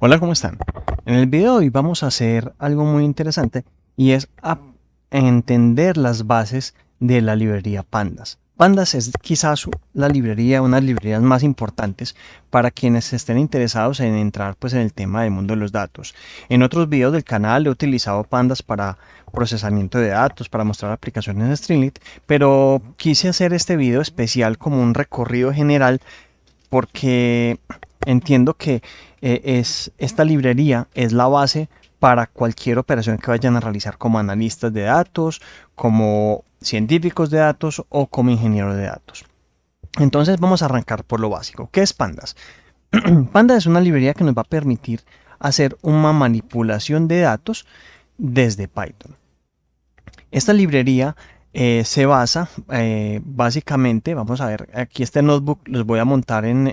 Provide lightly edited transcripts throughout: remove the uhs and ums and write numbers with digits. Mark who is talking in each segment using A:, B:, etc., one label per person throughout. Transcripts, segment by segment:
A: Hola, ¿cómo están? En el video de hoy vamos a hacer algo muy interesante y es entender las bases de la librería Pandas. Pandas es quizás la librería, una de las librerías más importantes para quienes estén interesados en entrar pues en el tema del mundo de los datos. En otros videos del canal he utilizado Pandas para procesamiento de datos, para mostrar aplicaciones de Streamlit, pero quise hacer este video especial como un recorrido general porque entiendo que esta librería es la base para cualquier operación que vayan a realizar como analistas de datos, como científicos de datos o como ingenieros de datos. Entonces vamos a arrancar por lo básico. ¿Qué es Pandas? Pandas es una librería que nos va a permitir hacer una manipulación de datos desde Python. Esta librería se basa básicamente, vamos a ver, aquí este notebook los voy a montar en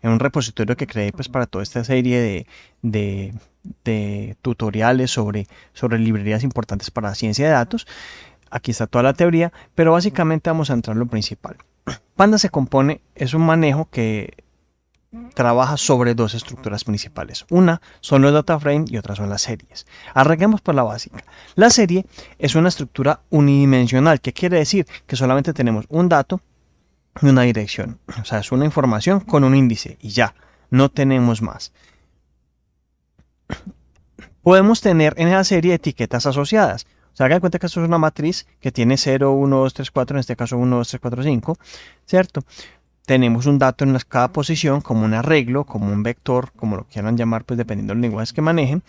A: un repositorio que creé pues para toda esta serie de, de tutoriales sobre librerías importantes para la ciencia de datos. Aquí está toda la teoría, pero básicamente vamos a entrar en lo principal. Panda se compone, es un manejo que trabaja sobre dos estructuras principales. Una son los data frames y otra son las series. Arranquemos por la básica. La serie es una estructura unidimensional. ¿Qué quiere decir? Que solamente tenemos un dato y una dirección. O sea, es una información con un índice y ya. No tenemos más. Podemos tener en esa serie etiquetas asociadas. O sea, hagan cuenta que esto es una matriz que tiene 0, 1, 2, 3, 4, en este caso 1, 2, 3, 4, 5, ¿cierto? Tenemos un dato en cada posición como un arreglo, como un vector, como lo quieran llamar, pues dependiendo del lenguaje que manejen,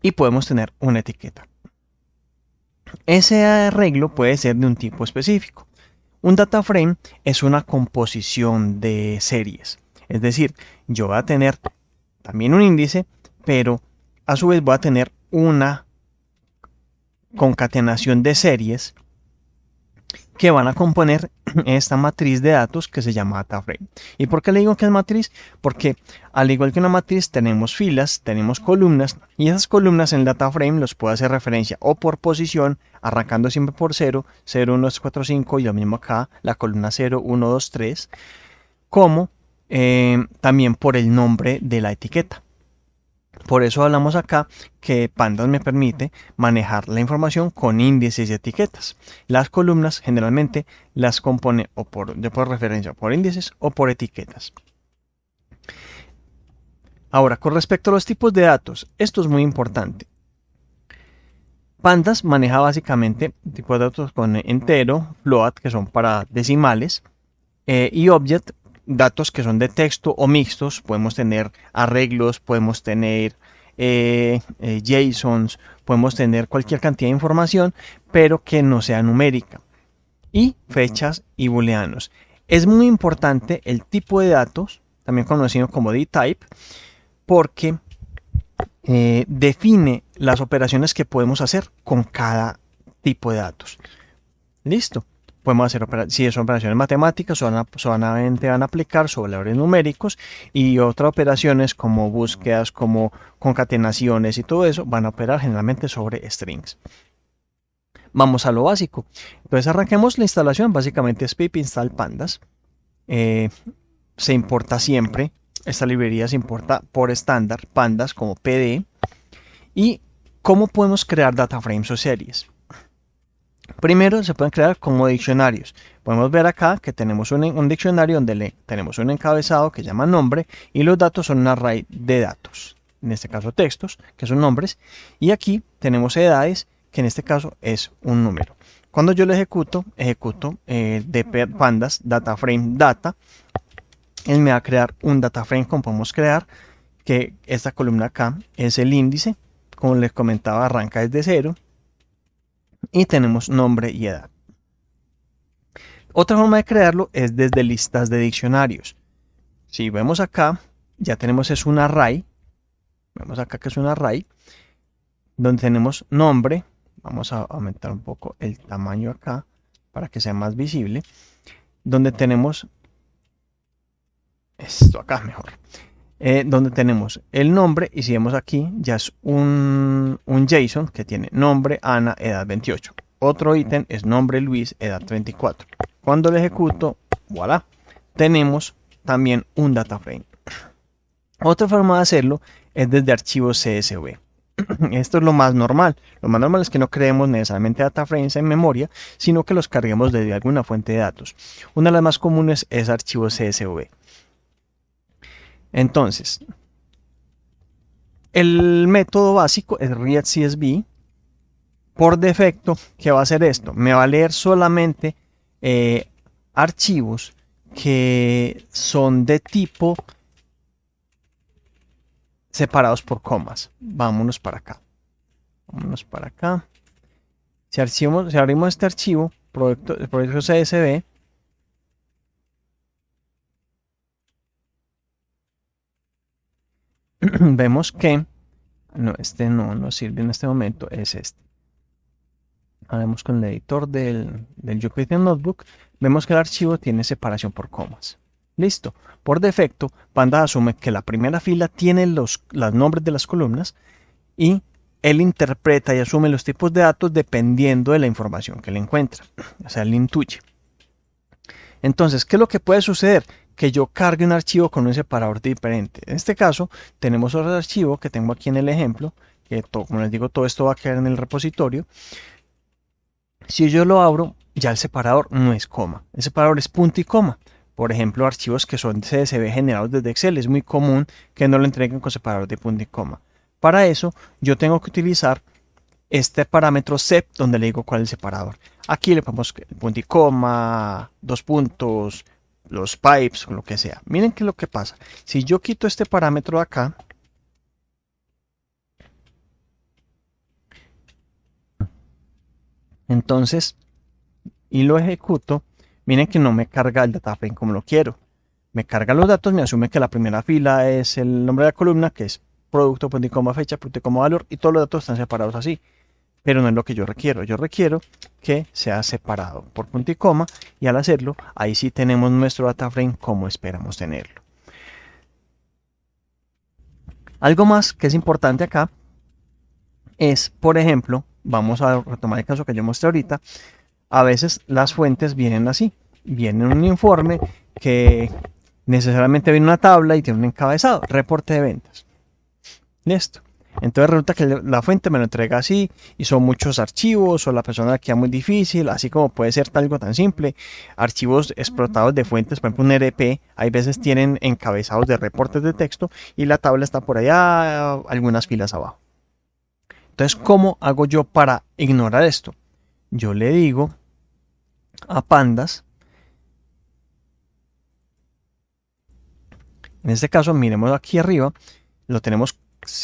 A: y podemos tener una etiqueta. Ese arreglo puede ser de un tipo específico. Un data frame es una composición de series, es decir, yo voy a tener también un índice, pero a su vez voy a tener una concatenación de series que van a componer esta matriz de datos que se llama data frame. ¿Y por qué le digo que es matriz? Porque al igual que una matriz tenemos filas, tenemos columnas y esas columnas en el data frame los puedo hacer referencia o por posición, arrancando siempre por 0, 0, 1, 2, 4, 5 y lo mismo acá, la columna 0, 1, 2, 3, como también por el nombre de la etiqueta. Por eso hablamos acá que Pandas me permite manejar la información con índices y etiquetas. Las columnas generalmente las compone o por referencia por índices o por etiquetas. Ahora, con respecto a los tipos de datos, esto es muy importante. Pandas maneja básicamente tipos de datos con entero, float, que son para decimales, y object, datos que son de texto o mixtos. Podemos tener arreglos, podemos tener JSONs, podemos tener cualquier cantidad de información, pero que no sea numérica. Y fechas y booleanos. Es muy importante el tipo de datos, también conocido como dtype, porque define las operaciones que podemos hacer con cada tipo de datos. Listo. Podemos hacer si son operaciones matemáticas, solamente van a aplicar sobre valores numéricos y otras operaciones como búsquedas, como concatenaciones y todo eso van a operar generalmente sobre strings. Vamos a lo básico. Entonces arranquemos la instalación. Básicamente es pip install pandas. Se importa siempre. Esta librería se importa por estándar pandas como PD. ¿Y cómo podemos crear data frames o series? Primero se pueden crear como diccionarios. Podemos ver acá que tenemos un diccionario donde tenemos un encabezado que llama nombre y los datos son un array de datos, en este caso textos, que son nombres, y aquí tenemos edades, que en este caso es un número. Cuando yo lo ejecuto de pandas data frame data, él me va a crear un data frame como podemos crear, que esta columna acá es el índice, como les comentaba arranca desde 0, y tenemos nombre y edad. Otra forma de crearlo es desde listas de diccionarios. Si vemos acá, ya tenemos es un array. Vemos acá que es un array donde tenemos nombre. Vamos a aumentar un poco el tamaño acá para que sea más visible. Donde tenemos esto acá mejor. Donde tenemos el nombre y si vemos aquí ya es un JSON que tiene nombre Ana, edad 28. Otro ítem es nombre Luis, edad 34. Cuando lo ejecuto, voilà, tenemos también un data frame. Otra forma de hacerlo es desde archivos CSV. Esto es lo más normal. Lo más normal es que no creemos necesariamente data frames en memoria, sino que los carguemos desde alguna fuente de datos. Una de las más comunes es archivos CSV. Entonces, el método básico es readCSV. Por defecto, ¿qué va a hacer esto? Me va a leer solamente archivos que son de tipo separados por comas. Vámonos para acá. Vámonos para acá. Si abrimos este archivo, proyecto CSV, vemos que no, este no nos sirve en este momento, es este. Vamos con el editor del Jupyter Notebook, vemos que el archivo tiene separación por comas. Listo. Por defecto, Pandas asume que la primera fila tiene los nombres de las columnas y él interpreta y asume los tipos de datos dependiendo de la información que él encuentra. O sea, él intuye. Entonces, ¿qué es lo que puede suceder? Que yo cargue un archivo con un separador diferente. En este caso, tenemos otro archivo que tengo aquí en el ejemplo, que como les digo, todo esto va a quedar en el repositorio. Si yo lo abro, ya el separador no es coma, el separador es punto y coma. Por ejemplo, archivos que son CSV generados desde Excel, es muy común que no lo entreguen con separador de punto y coma. Para eso, yo tengo que utilizar este parámetro sep donde le digo cuál es el separador. Aquí le ponemos punto y coma, dos puntos, los pipes, lo que sea. Miren qué es lo que pasa. Si yo quito este parámetro de acá, entonces, y lo ejecuto, miren que no me carga el data frame como lo quiero. Me carga los datos, me asume que la primera fila es el nombre de la columna, que es producto, punto y coma, fecha, punto y coma, valor, y todos los datos están separados así. Pero no es lo que yo requiero. Yo requiero que sea separado por punto y coma, y al hacerlo, ahí sí tenemos nuestro data frame como esperamos tenerlo. Algo más que es importante acá es, por ejemplo, vamos a retomar el caso que yo mostré ahorita, a veces las fuentes vienen así, viene un informe que necesariamente viene una tabla y tiene un encabezado, reporte de ventas. Listo. Entonces resulta que la fuente me lo entrega así y son muchos archivos o la persona queda muy difícil, así como puede ser algo tan simple. Archivos explotados de fuentes, por ejemplo un RP, hay veces tienen encabezados de reportes de texto y la tabla está por allá, algunas filas abajo. Entonces, ¿cómo hago yo para ignorar esto? Yo le digo a Pandas, en este caso miremos aquí arriba, lo tenemos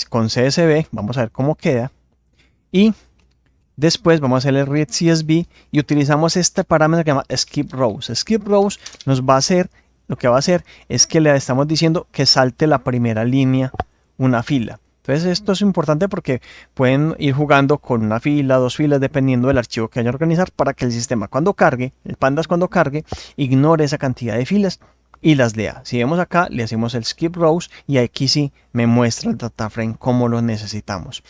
A: con CSV, vamos a ver cómo queda, y después vamos a hacer el readCSV y utilizamos este parámetro que se llama skip rows. Skip rows nos va a hacer, lo que va a hacer es que le estamos diciendo que salte la primera línea una fila. Entonces esto es importante porque pueden ir jugando con una fila, dos filas, dependiendo del archivo que vayan a organizar, para que el sistema cuando cargue, el Pandas cuando cargue, ignore esa cantidad de filas y las lea. Si vemos acá, le hacemos el skip rows y aquí sí me muestra el data frame como lo necesitamos.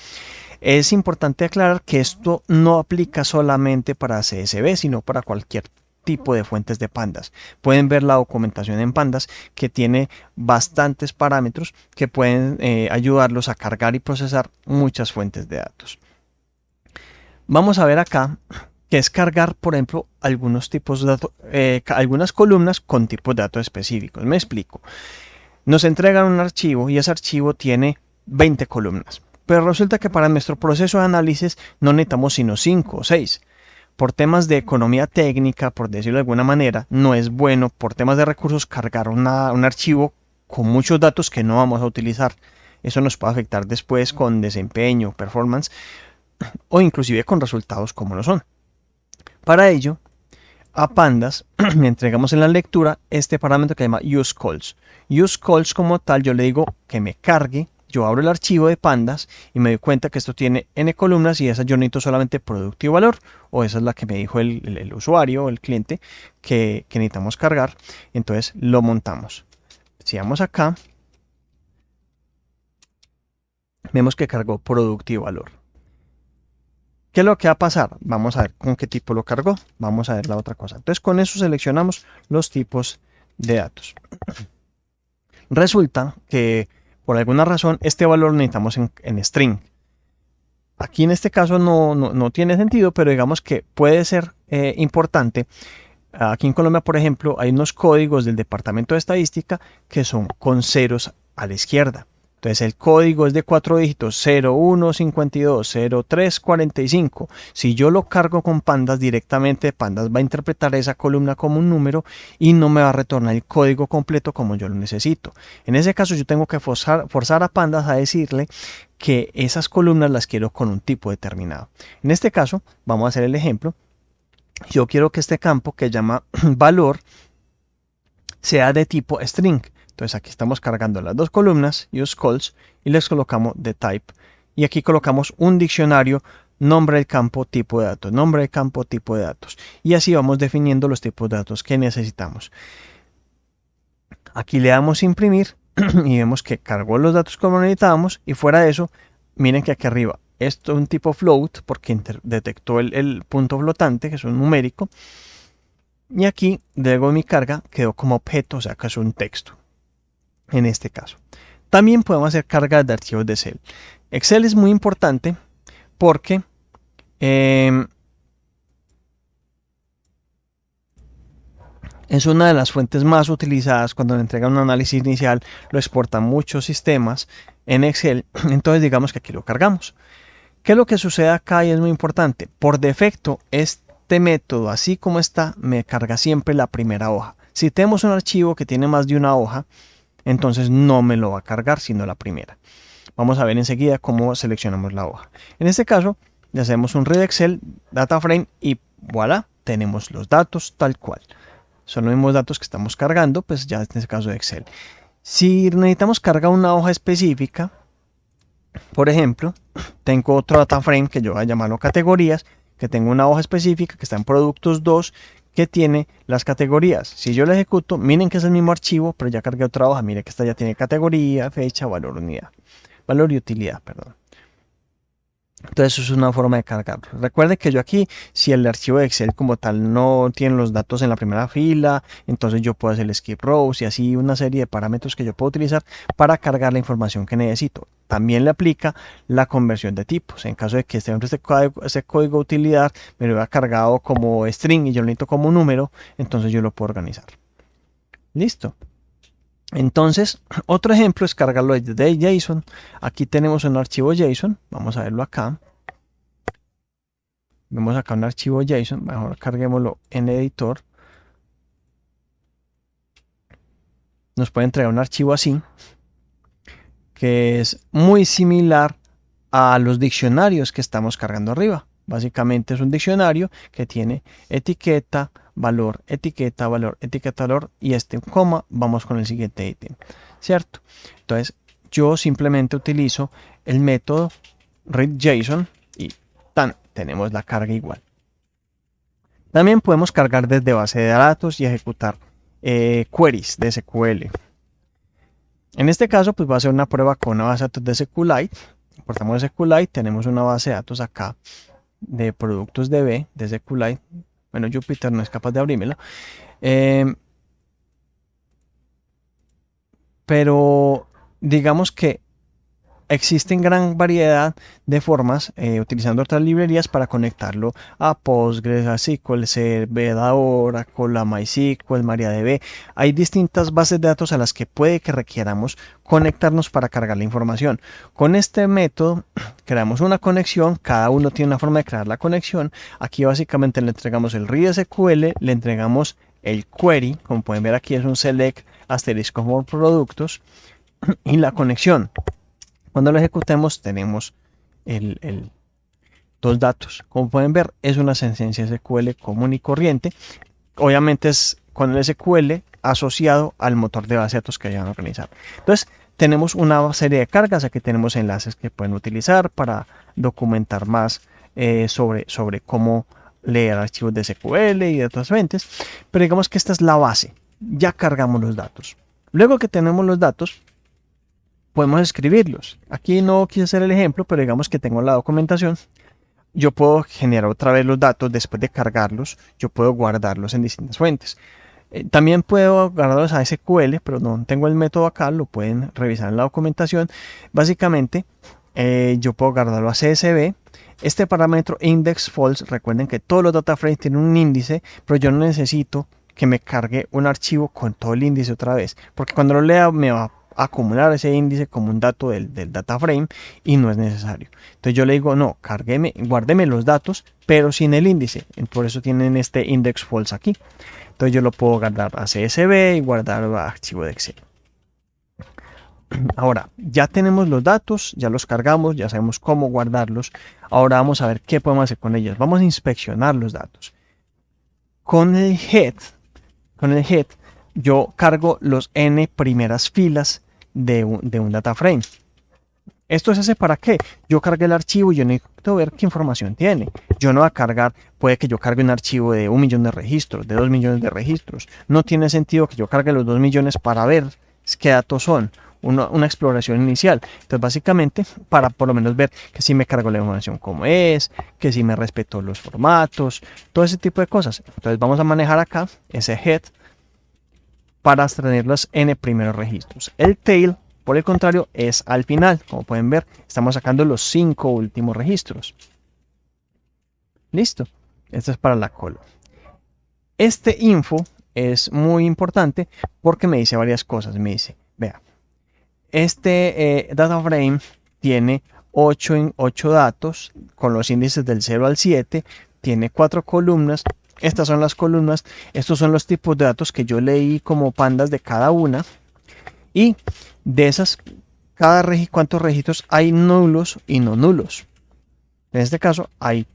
A: Es importante aclarar que esto no aplica solamente para CSV, sino para cualquier tipo de fuentes de Pandas. Pueden ver la documentación en Pandas que tiene bastantes parámetros que pueden ayudarlos a cargar y procesar muchas fuentes de datos. Vamos a ver acá que es cargar, por ejemplo, algunos tipos de datos, algunas columnas con tipos de datos específicos. Me explico. Nos entregan un archivo y ese archivo tiene 20 columnas. Pero resulta que para nuestro proceso de análisis no necesitamos sino 5 o 6. Por temas de economía técnica, por decirlo de alguna manera, no es bueno por temas de recursos cargar un archivo con muchos datos que no vamos a utilizar. Eso nos puede afectar después con desempeño, performance o inclusive con resultados como lo son. Para ello, a Pandas le entregamos en la lectura este parámetro que se llama useCalls. useCalls como tal yo le digo que me cargue. Yo abro el archivo de Pandas y me doy cuenta que esto tiene n columnas y esa yo necesito solamente producto y valor, o esa es la que me dijo el usuario o el cliente que necesitamos cargar. Entonces lo montamos. Si vamos acá, vemos que cargó producto y valor. ¿Qué es lo que va a pasar? Vamos a ver con qué tipo lo cargó. Vamos a ver la otra cosa. Entonces con eso seleccionamos los tipos de datos. Resulta que Por alguna razón, este valor lo necesitamos en string. Aquí en este caso no tiene sentido, pero digamos que puede ser importante. Aquí en Colombia, por ejemplo, hay unos códigos del Departamento de Estadística que son con ceros a la izquierda. Entonces el código es de 4 dígitos, 0152, 0345. Si yo lo cargo con pandas directamente, pandas va a interpretar esa columna como un número y no me va a retornar el código completo como yo lo necesito. En ese caso yo tengo que forzar a pandas a decirle que esas columnas las quiero con un tipo determinado. En este caso, vamos a hacer el ejemplo. Yo quiero que este campo que llama valor sea de tipo string. Entonces aquí estamos cargando las dos columnas, useCalls, y les colocamos the type. Y aquí colocamos un diccionario, nombre del campo, tipo de datos, nombre del campo, tipo de datos. Y así vamos definiendo los tipos de datos que necesitamos. Aquí le damos imprimir y vemos que cargó los datos como necesitábamos. Y fuera de eso, miren que aquí arriba, esto es un tipo float porque detectó el punto flotante, que es un numérico. Y aquí, luego de mi carga, quedó como objeto, o sea que es un texto. En este caso. También podemos hacer cargas de archivos de Excel. Excel es muy importante porque es una de las fuentes más utilizadas cuando le entregan un análisis inicial, lo exportan muchos sistemas en Excel, entonces digamos que aquí lo cargamos. ¿Qué es lo que sucede acá y es muy importante? Por defecto, este método, así como está, me carga siempre la primera hoja. Si tenemos un archivo que tiene más de una hoja, entonces no me lo va a cargar sino la primera. Vamos a ver enseguida cómo seleccionamos la hoja. En este caso, le hacemos un read Excel, data frame y voilà, tenemos los datos tal cual. Son los mismos datos que estamos cargando, pues ya en este caso de Excel. Si necesitamos cargar una hoja específica, por ejemplo, tengo otro data frame que yo voy a llamarlo categorías, que tengo una hoja específica que está en productos 2, que tiene las categorías. Si yo lo ejecuto, miren que es el mismo archivo, pero ya cargué otra hoja. Miren que esta ya tiene categoría, fecha, valor, unidad. Valor y utilidad, perdón. Entonces eso es una forma de cargarlo. Recuerden que yo aquí, si el archivo de Excel como tal no tiene los datos en la primera fila, entonces yo puedo hacer el skip rows y así una serie de parámetros que yo puedo utilizar para cargar la información que necesito. También le aplica la conversión de tipos. En caso de que este código de utilidad me lo haya cargado como string y yo lo necesito como número, entonces yo lo puedo organizar. Listo. Entonces, otro ejemplo es cargarlo de JSON. Aquí tenemos un archivo JSON. Vamos a verlo acá. Vemos acá un archivo JSON. Mejor carguémoslo en editor. Nos puede entregar un archivo así, que es muy similar a los diccionarios que estamos cargando arriba. Básicamente es un diccionario que tiene etiqueta, valor, etiqueta, valor, etiqueta, valor y este coma. Vamos con el siguiente ítem, ¿cierto? Entonces yo simplemente utilizo el método readJSON y tenemos la carga igual. También podemos cargar desde base de datos y ejecutar queries de SQL. En este caso, pues va a ser una prueba con una base de datos de SQLite. Importamos SQLite, tenemos una base de datos acá de productos DB de SQLite. Bueno, Jupyter no es capaz de abrirmela. Pero digamos que existen gran variedad de formas utilizando otras librerías para conectarlo a Postgres, a SQL Server, a Oracle, a MySQL, MariaDB. Hay distintas bases de datos a las que puede que requieramos conectarnos para cargar la información. Con este método creamos una conexión, cada uno tiene una forma de crear la conexión. Aquí básicamente le entregamos el read SQL, le entregamos el query, como pueden ver aquí es un select asterisco for productos y la conexión. Cuando lo ejecutemos tenemos dos datos. Como pueden ver es una sentencia SQL común y corriente. Obviamente es con el SQL asociado al motor de base de datos que vayan a organizar. Entonces tenemos una serie de cargas. Aquí tenemos enlaces que pueden utilizar para documentar más sobre cómo leer archivos de SQL y de otras fuentes. Pero digamos que esta es la base. Ya cargamos los datos. Luego que tenemos los datos, podemos escribirlos. Aquí no quise hacer el ejemplo, pero digamos que tengo la documentación. Yo puedo generar otra vez los datos después de cargarlos. Yo puedo guardarlos en distintas fuentes. También puedo guardarlos a SQL, pero no tengo el método acá, lo pueden revisar en la documentación. Básicamente, yo puedo guardarlo a CSV. Este parámetro index false, recuerden que todos los data frames tienen un índice, pero yo no necesito que me cargue un archivo con todo el índice otra vez, porque cuando lo lea me va a acumular ese índice como un dato del data frame y no es necesario. Entonces yo le digo, no, guárdeme los datos, pero sin el índice. Por eso tienen este index false aquí. Entonces yo lo puedo guardar a CSV y guardar a archivo de Excel. Ahora, ya tenemos los datos, ya los cargamos, ya sabemos cómo guardarlos. Ahora vamos a ver qué podemos hacer con ellos. Vamos a inspeccionar los datos. Con el head, yo cargo los n primeras filas de un data frame. ¿Esto se hace para qué? Yo cargué el archivo y yo necesito ver qué información tiene. Yo no voy a cargar, puede que yo cargue un archivo de 1 millón de registros, de 2 millones de registros. No tiene sentido que yo cargue los 2 millones para ver qué datos son. Una exploración inicial. Entonces, básicamente, para por lo menos ver que si me cargo la información como es, que si me respeto los formatos, todo ese tipo de cosas. Entonces, vamos a manejar acá ese head para extraer los n primeros registros. El tail, por el contrario, es al final. Como pueden ver, estamos sacando los 5 últimos registros. Listo. Esto es para la column. Este info es muy importante porque me dice varias cosas. Me dice, vea, este data frame tiene 8 datos con los índices del 0 al 7. Tiene 4 columnas. Estas son las columnas. Estos son los tipos de datos que yo leí como pandas de cada una. Y de esas, ¿cuántos registros hay nulos y no nulos? En este caso, hay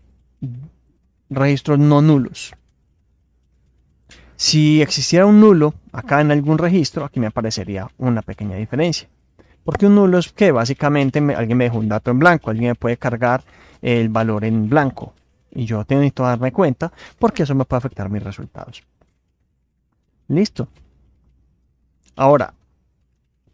A: registros no nulos. Si existiera un nulo acá en algún registro, aquí me aparecería una pequeña diferencia. Porque un nulo es que básicamente alguien me dejó un dato en blanco, alguien me puede cargar el valor en blanco. Y yo necesito darme cuenta porque eso me puede afectar mis resultados. Listo. Ahora,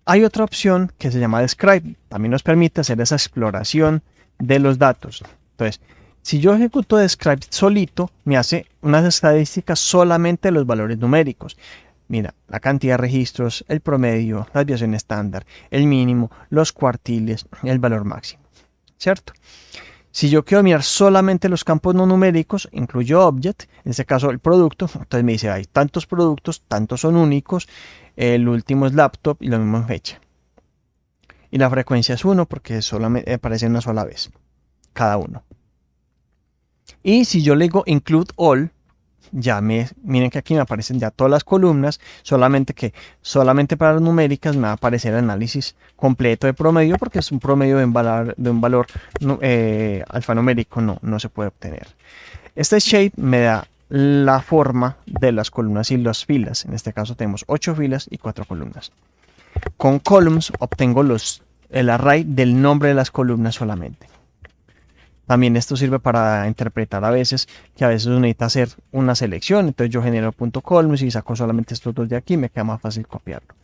A: hay otra opción que se llama Describe. También nos permite hacer esa exploración de los datos. Entonces, si yo ejecuto Describe solito, me hace unas estadísticas solamente de los valores numéricos. Mira, la cantidad de registros, el promedio, la desviación estándar, el mínimo, los cuartiles, el valor máximo. ¿Cierto? Si yo quiero mirar solamente los campos no numéricos, incluyo Object, en este caso el producto, entonces me dice, hay tantos productos, tantos son únicos, el último es laptop y lo mismo en fecha. Y la frecuencia es 1 porque solamente aparece una sola vez, cada uno. Y si yo le digo Include All, miren que aquí me aparecen ya todas las columnas, solamente para las numéricas me va a aparecer el análisis completo de promedio porque es un promedio de un valor alfanumérico, no se puede obtener. Este shape me da la forma de las columnas y las filas. En este caso tenemos 8 filas y 4 columnas. Con columns obtengo el array del nombre de las columnas solamente. También esto sirve para interpretar a veces que a veces uno necesita hacer una selección. Entonces yo genero .columns y saco solamente estos dos de aquí, me queda más fácil copiarlo.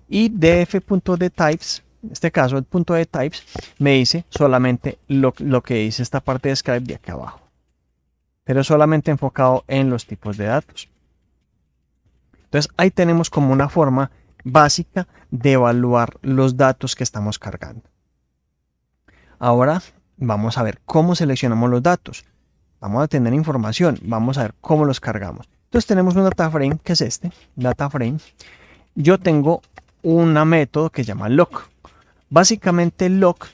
A: Y df.dtypes, en este caso el punto de types, me dice solamente lo que dice esta parte de Describe de aquí abajo. Pero solamente enfocado en los tipos de datos. Entonces ahí tenemos como una forma básica de evaluar los datos que estamos cargando. Ahora vamos a ver cómo seleccionamos los datos. Vamos a tener información, vamos a ver cómo los cargamos. Entonces tenemos un data frame que es este, data frame. Yo tengo un método que se llama lock. Básicamente el lock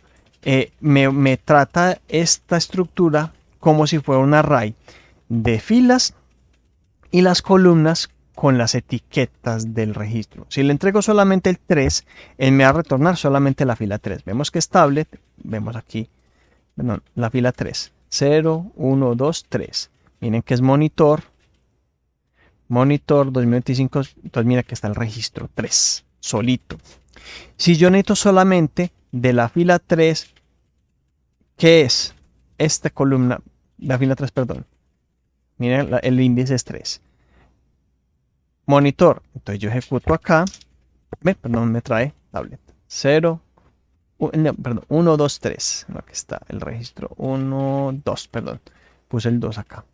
A: me trata esta estructura como si fuera un array de filas y las columnas con las etiquetas del registro. Si le entrego solamente el 3, él me va a retornar solamente la fila 3. Vemos que es tablet, vemos aquí, perdón, la fila 3. 0, 1, 2, 3. Miren que es monitor 2025, entonces mira que está el registro 3, solito. Si yo necesito solamente de la fila 3, ¿qué es? Esta columna, la fila 3, perdón. Miren, el índice es 3. Monitor, entonces yo ejecuto acá, me trae tablet. 0, 1, 2, 3. Aquí está el registro 1, 2, perdón. Puse el 2 acá.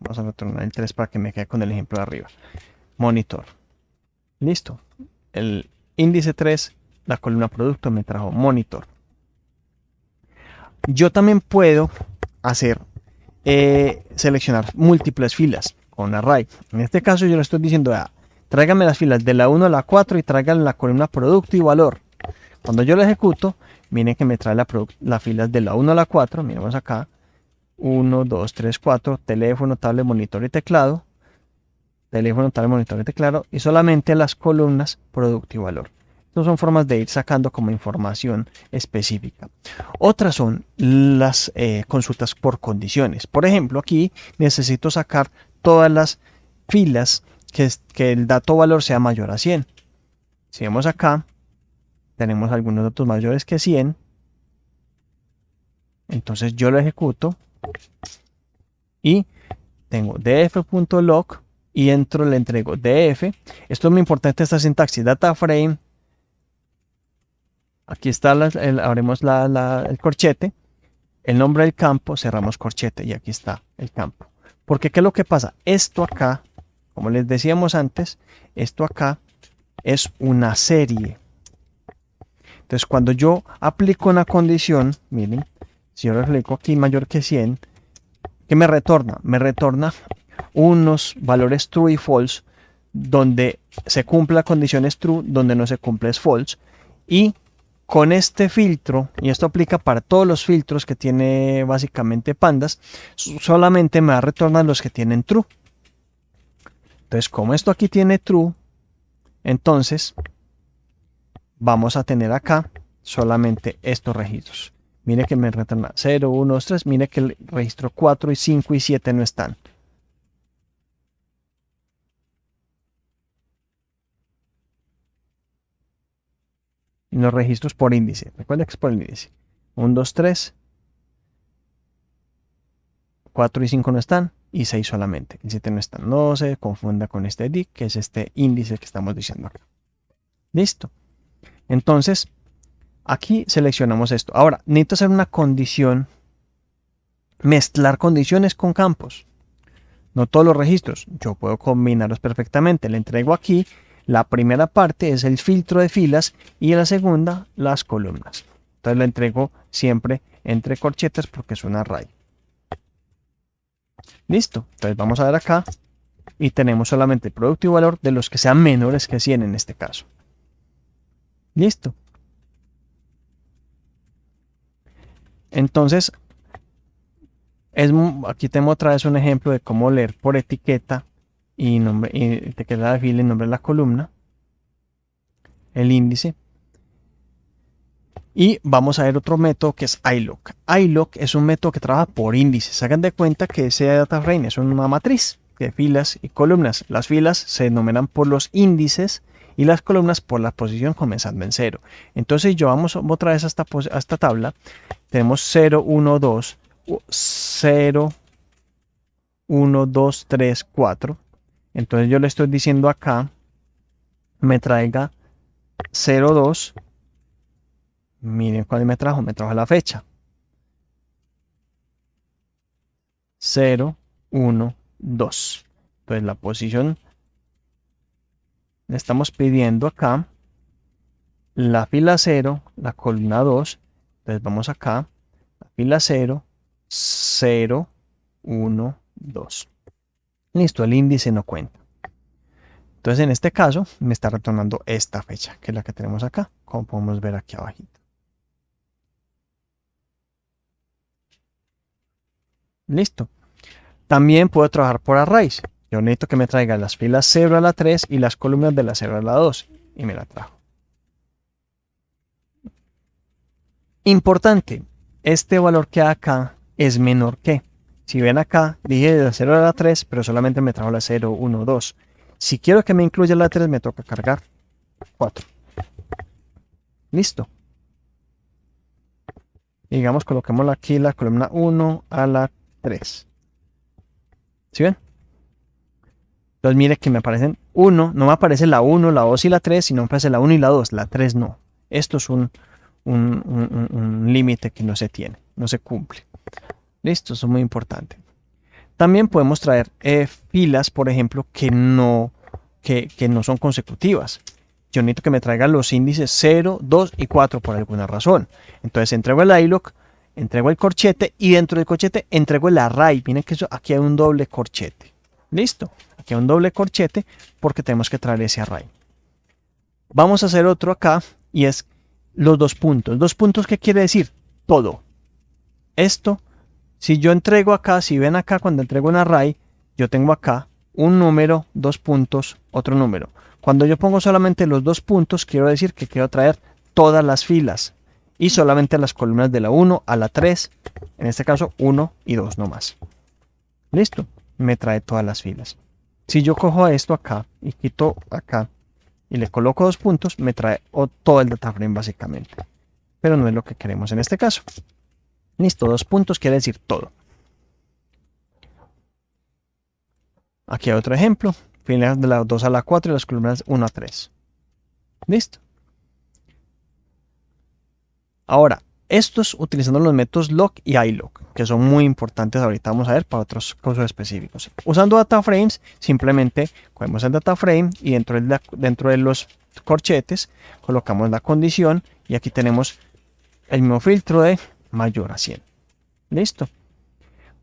A: Vamos a retornar el 3 para que me quede con el ejemplo de arriba. Monitor. Listo. El índice 3, la columna producto, me trajo monitor. Yo también puedo hacer, seleccionar múltiples filas con array. En este caso yo le estoy diciendo, tráigame las filas de la 1 a la 4 y tráigame la columna producto y valor. Cuando yo lo ejecuto, miren que me trae las filas de la 1 a la 4. Miremos acá. 1, 2, 3, 4. Teléfono, tablet, monitor y teclado. Teléfono, tablet, monitor y teclado. Y solamente las columnas producto y valor. Estas son formas de ir sacando como información específica. Otras son las consultas por condiciones. Por ejemplo, aquí necesito sacar todas las filas que el dato valor sea mayor a 100. Si vemos acá, tenemos algunos datos mayores que 100. Entonces yo lo ejecuto y tengo df.log y dentro le entrego df. Esto es muy importante, esta sintaxis, data frame. Aquí está, abrimos el corchete, el nombre del campo, cerramos corchete y aquí está el campo. Porque ¿qué es lo que pasa? Esto acá, como les decíamos antes, esto acá es una serie. Entonces cuando yo aplico una condición, miren, si yo lo aplico aquí mayor que 100, ¿qué me retorna? Me retorna unos valores true y false, donde se cumple la condición es true, donde no se cumple es false. Y con este filtro, y esto aplica para todos los filtros que tiene básicamente Pandas, solamente me va a retornar los que tienen true. Entonces, como esto aquí tiene true, entonces vamos a tener acá solamente estos registros. Mire que me retorna 0, 1, 2, 3. Mire que el registro 4, y 5 y 7 no están. Los registros por índice. Recuerda que es por índice. 1, 2, 3. 4 y 5 no están. Y 6 solamente. El 7 no está. No se confunda con este dict, que es este índice que estamos diciendo acá. Listo. Entonces, aquí seleccionamos esto. Ahora, necesito hacer una condición. Mezclar condiciones con campos. No todos los registros. Yo puedo combinarlos perfectamente. Le entrego aquí. La primera parte es el filtro de filas y la segunda las columnas. Entonces le entrego siempre entre corchetas porque es un array. Listo. Entonces vamos a ver acá y tenemos solamente producto y valor de los que sean menores que 100 en este caso. Listo. Entonces, aquí tengo otra vez un ejemplo de cómo leer por etiqueta y nombre, etiqueta de fila y nombre de la columna, el índice. Y vamos a ver otro método que es iLook. iLook es un método que trabaja por índices. Hagan de cuenta que ese data frame es una matriz de filas y columnas. Las filas se enumeran por los índices y las columnas por la posición comenzando en 0. Entonces yo vamos otra vez a esta tabla. Tenemos 0, 1, 2, 0, 1, 2, 3, 4. Entonces yo le estoy diciendo acá, me traiga 0, 2. Miren cuál me trajo la fecha. 0, 1, 2. Entonces la posición le estamos pidiendo acá la fila 0, la columna 2. Entonces vamos acá, la fila 0, 0, 1, 2. Listo, el índice no cuenta. Entonces en este caso me está retornando esta fecha, que es la que tenemos acá, como podemos ver aquí abajito. Listo. También puedo trabajar por arrays. Yo necesito que me traiga las filas 0 a la 3 y las columnas de la 0 a la 2. Y me la trajo. Importante, este valor que hay acá es menor que. Si ven acá, dije de la 0 a la 3, pero solamente me trajo la 0, 1, 2. Si quiero que me incluya la 3, me toca cargar 4. Listo. Digamos, coloquemos aquí la columna 1 a la 3. ¿Sí ven? Entonces mire que me aparecen 1, no me aparece la 1, la 2 y la 3, sino me aparece la 1 y la 2, la 3 no. Esto es un límite que no se tiene, no se cumple. Listo, eso es muy importante. También podemos traer filas, por ejemplo, que no que no son consecutivas. Yo necesito que me traigan los índices 0, 2 y 4 por alguna razón. Entonces entrego el iLook, entrego el corchete y dentro del corchete entrego el array. Miren que aquí hay un doble corchete. Listo. Aquí hay un doble corchete porque tenemos que traer ese array. Vamos a hacer otro acá y es los 2 puntos. 2 puntos, ¿qué quiere decir? Todo. Esto, si yo entrego acá, si ven acá cuando entrego un array, yo tengo acá un número, 2 puntos, otro número. Cuando yo pongo solamente los 2 puntos, quiero decir que quiero traer todas las filas y solamente las columnas de la 1 a la 3, en este caso 1 y 2 nomás. Listo, me trae todas las filas. Si yo cojo esto acá y quito acá y le coloco 2 puntos, me trae todo el data frame básicamente. Pero no es lo que queremos en este caso. Listo, 2 puntos quiere decir todo. Aquí hay otro ejemplo. Filas de la 2 a la 4 y las columnas 1 a 3. Listo. Ahora, estos utilizando los métodos lock y iLock, que son muy importantes ahorita vamos a ver para otros casos específicos. Usando data frames, simplemente cogemos el data frame y dentro de los corchetes colocamos la condición y aquí tenemos el mismo filtro de mayor a 100. Listo.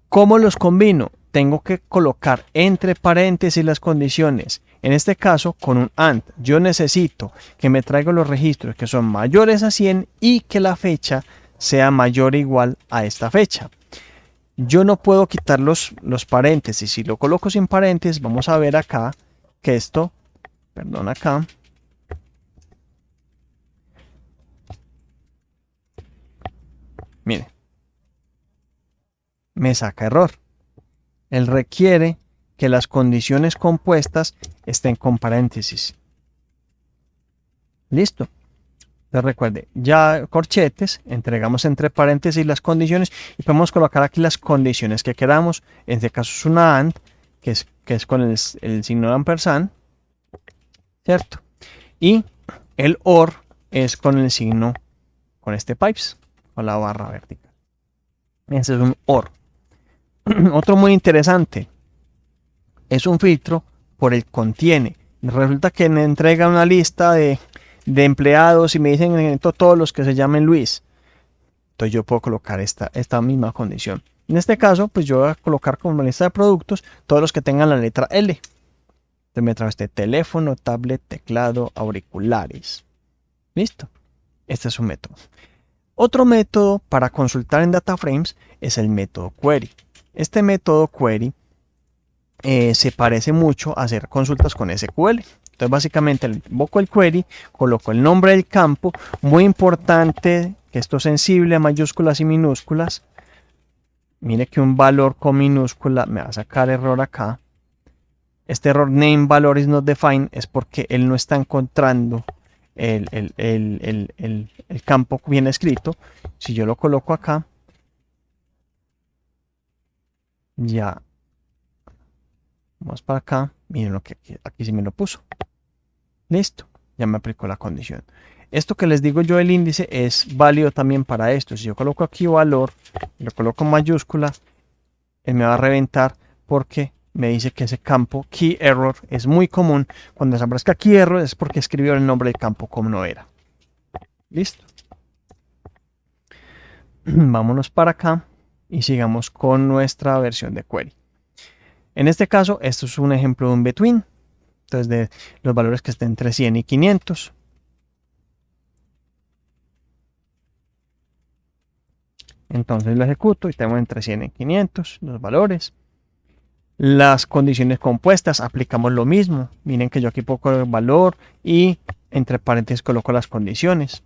A: ¿Cómo los combino? Tengo que colocar entre paréntesis las condiciones. En este caso, con un AND, yo necesito que me traiga los registros que son mayores a 100 y que la fecha sea mayor o igual a esta fecha. Yo no puedo quitar los paréntesis. Si lo coloco sin paréntesis, vamos a ver acá que esto, perdón acá, mire, me saca error. Él requiere que las condiciones compuestas estén con paréntesis. Listo. Entonces recuerde, ya corchetes, entregamos entre paréntesis las condiciones y podemos colocar aquí las condiciones que queramos. En este caso es una AND, que es con el signo de ampersand, ¿cierto? Y el OR es con el signo, con este pipes, con la barra vertical. Ese es un OR. Otro muy interesante es un filtro por el contiene. Resulta que me entrega una lista de empleados y me dicen necesito todos los que se llamen Luis. Entonces yo puedo colocar esta misma condición. En este caso, pues yo voy a colocar como lista de productos todos los que tengan la letra L. Entonces me trae este teléfono, tablet, teclado, auriculares. Listo. Este es un método. Otro método para consultar en data frames es el método query. Este método query se parece mucho a hacer consultas con SQL. Entonces básicamente invoco el query, coloco el nombre del campo, muy importante que esto es sensible a mayúsculas y minúsculas. Mire que un valor con minúscula me va a sacar error acá. Este error name valor is not defined es porque él no está encontrando el campo bien escrito. Si yo lo coloco acá, ya vamos para acá, miren lo que aquí sí me lo puso. Listo, ya me aplicó la condición. Esto que les digo yo, el índice, es válido también para esto. Si yo coloco aquí valor, lo coloco en mayúscula, él me va a reventar porque me dice que ese campo key error es muy común. Cuando se aparezca key error es porque escribió el nombre del campo como no era. Listo. Vámonos para acá y sigamos con nuestra versión de query. En este caso, esto es un ejemplo de un between. Entonces, de los valores que estén entre 100 y 500. Entonces lo ejecuto y tengo entre 100 y 500 los valores. Las condiciones compuestas, aplicamos lo mismo. Miren que yo aquí pongo el valor y entre paréntesis coloco las condiciones.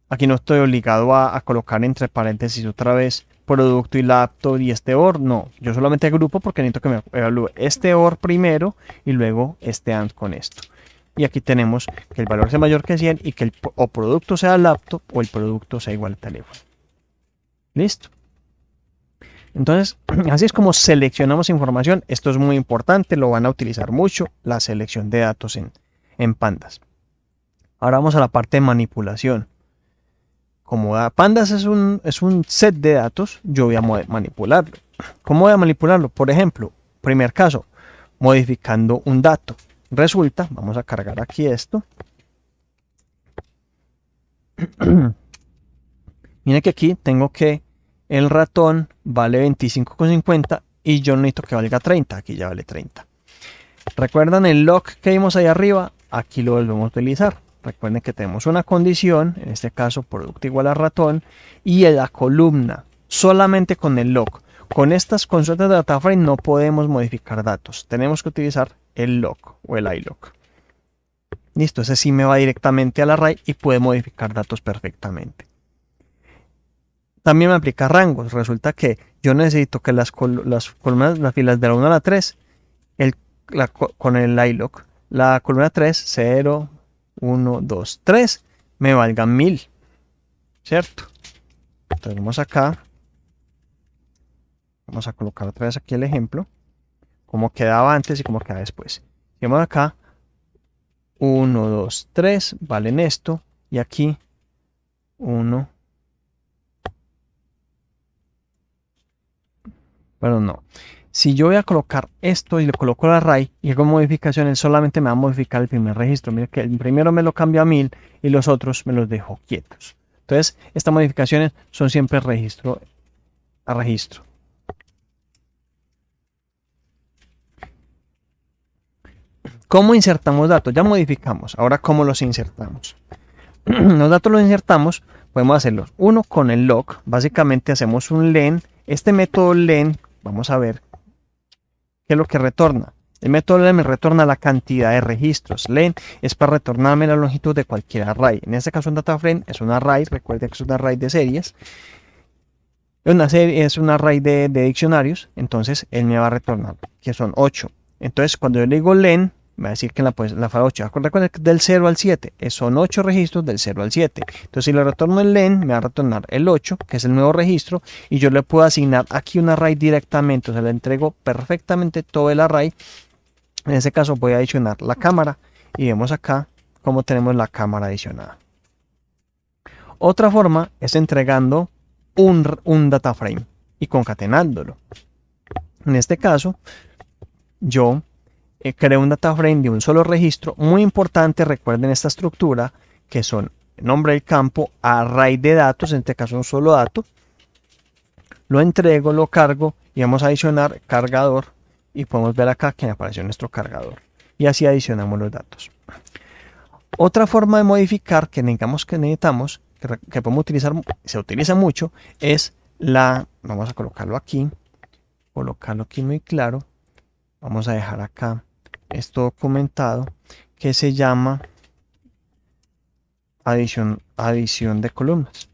A: Aquí no estoy obligado a colocar entre paréntesis otra vez producto y laptop y este OR. No, yo solamente agrupo porque necesito que me evalúe este OR primero y luego este AND con esto. Y aquí tenemos que el valor sea mayor que 100 y que el producto sea laptop o el producto sea igual al teléfono. Listo. Entonces, así es como seleccionamos información. Esto es muy importante, lo van a utilizar mucho, la selección de datos en Pandas. Ahora vamos a la parte de manipulación. Como Pandas es un set de datos, yo voy a manipularlo. ¿Cómo voy a manipularlo? Por ejemplo, primer caso, modificando un dato. Resulta, vamos a cargar aquí esto. Miren que aquí tengo que el ratón vale 25,50 y yo necesito que valga 30. Aquí ya vale 30. ¿Recuerdan el lock que vimos ahí arriba? Aquí lo volvemos a utilizar. Recuerden que tenemos una condición, en este caso producto igual a ratón, y en la columna, solamente con el lock. Con estas consultas de DataFrame no podemos modificar datos. Tenemos que utilizar el lock o el iLock. Listo, ese sí me va directamente al array y puede modificar datos perfectamente. También me aplica rangos. Resulta que yo necesito que las columnas, las filas de la 1 a la 3, con el iLock, la columna 3, 0, 1, 2, 3, me valgan 1000. ¿Cierto? Entonces vamos acá. Vamos a colocar otra vez aquí el ejemplo. Cómo quedaba antes y cómo queda después. Vamos acá. 1, 2, 3 valen esto. Y aquí 1. Bueno, no. Si yo voy a colocar esto y le coloco el array y hago modificaciones, solamente me va a modificar el primer registro. Mira que el primero me lo cambio a 1000 y los otros me los dejo quietos. Entonces, estas modificaciones son siempre registro a registro. ¿Cómo insertamos datos? Ya modificamos. Ahora, ¿cómo los insertamos? Los datos los insertamos, podemos hacerlos. Uno con el lock. Básicamente hacemos un len. Este método len, vamos a ver qué es lo que retorna. El método len me retorna la cantidad de registros. Len es para retornarme la longitud de cualquier array. En este caso en DataFrame es un array. Recuerden que es un array de series. Es un array de diccionarios. Entonces él me va a retornar que son 8. Entonces cuando yo le digo len, me va a decir que en la fila 8. Recuerden que del 0 al 7 son 8 registros del 0 al 7. Entonces si le retorno el len, me va a retornar el 8, que es el nuevo registro, y yo le puedo asignar aquí un array directamente. O sea, le entrego perfectamente todo el array. En este caso voy a adicionar la cámara y vemos acá cómo tenemos la cámara adicionada. Otra forma es entregando un data frame y concatenándolo. En este caso, yo creo un data frame de un solo registro. Muy importante, recuerden esta estructura, que son nombre del campo, array de datos, en este caso un solo dato. Lo entrego, lo cargo y vamos a adicionar cargador. Y podemos ver acá que me apareció nuestro cargador. Y así adicionamos los datos. Otra forma de modificar que necesitamos, que podemos utilizar, se utiliza mucho, es vamos a colocarlo aquí muy claro. Vamos a dejar acá esto documentado, que se llama adición de columnas.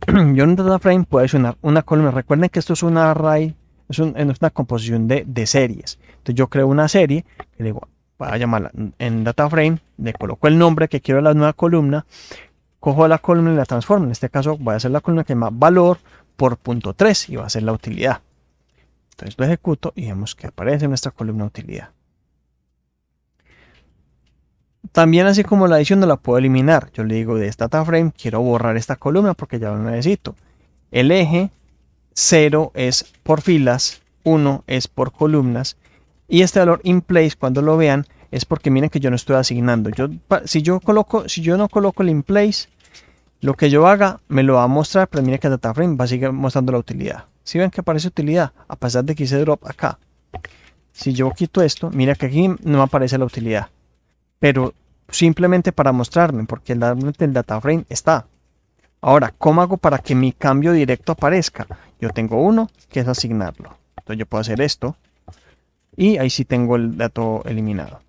A: Yo en DataFrame puedo adicionar una columna. Recuerden que esto es un array, es una composición de series. Entonces yo creo una serie, que digo, voy a llamarla en DataFrame, le coloco el nombre que quiero a la nueva columna, cojo la columna y la transformo. En este caso voy a hacer la columna que llama valor por punto 3 y va a ser la utilidad. Entonces lo ejecuto y vemos que aparece nuestra columna utilidad. También así como la adición no la puedo eliminar. Yo le digo de esta DataFrame quiero borrar esta columna porque ya no necesito. El eje 0 es por filas, 1 es por columnas y este valor in place cuando lo vean es porque miren que yo no estoy asignando. Si yo no coloco el in place, lo que yo haga me lo va a mostrar, pero miren que DataFrame va a seguir mostrando la utilidad. Si ven que aparece utilidad, a pesar de que hice drop acá. Si yo quito esto, mira que aquí no aparece la utilidad. Pero simplemente para mostrarme, porque el DataFrame está. Ahora, ¿cómo hago para que mi cambio directo aparezca? Yo tengo uno, que es asignarlo. Entonces yo puedo hacer esto, y ahí sí tengo el dato eliminado.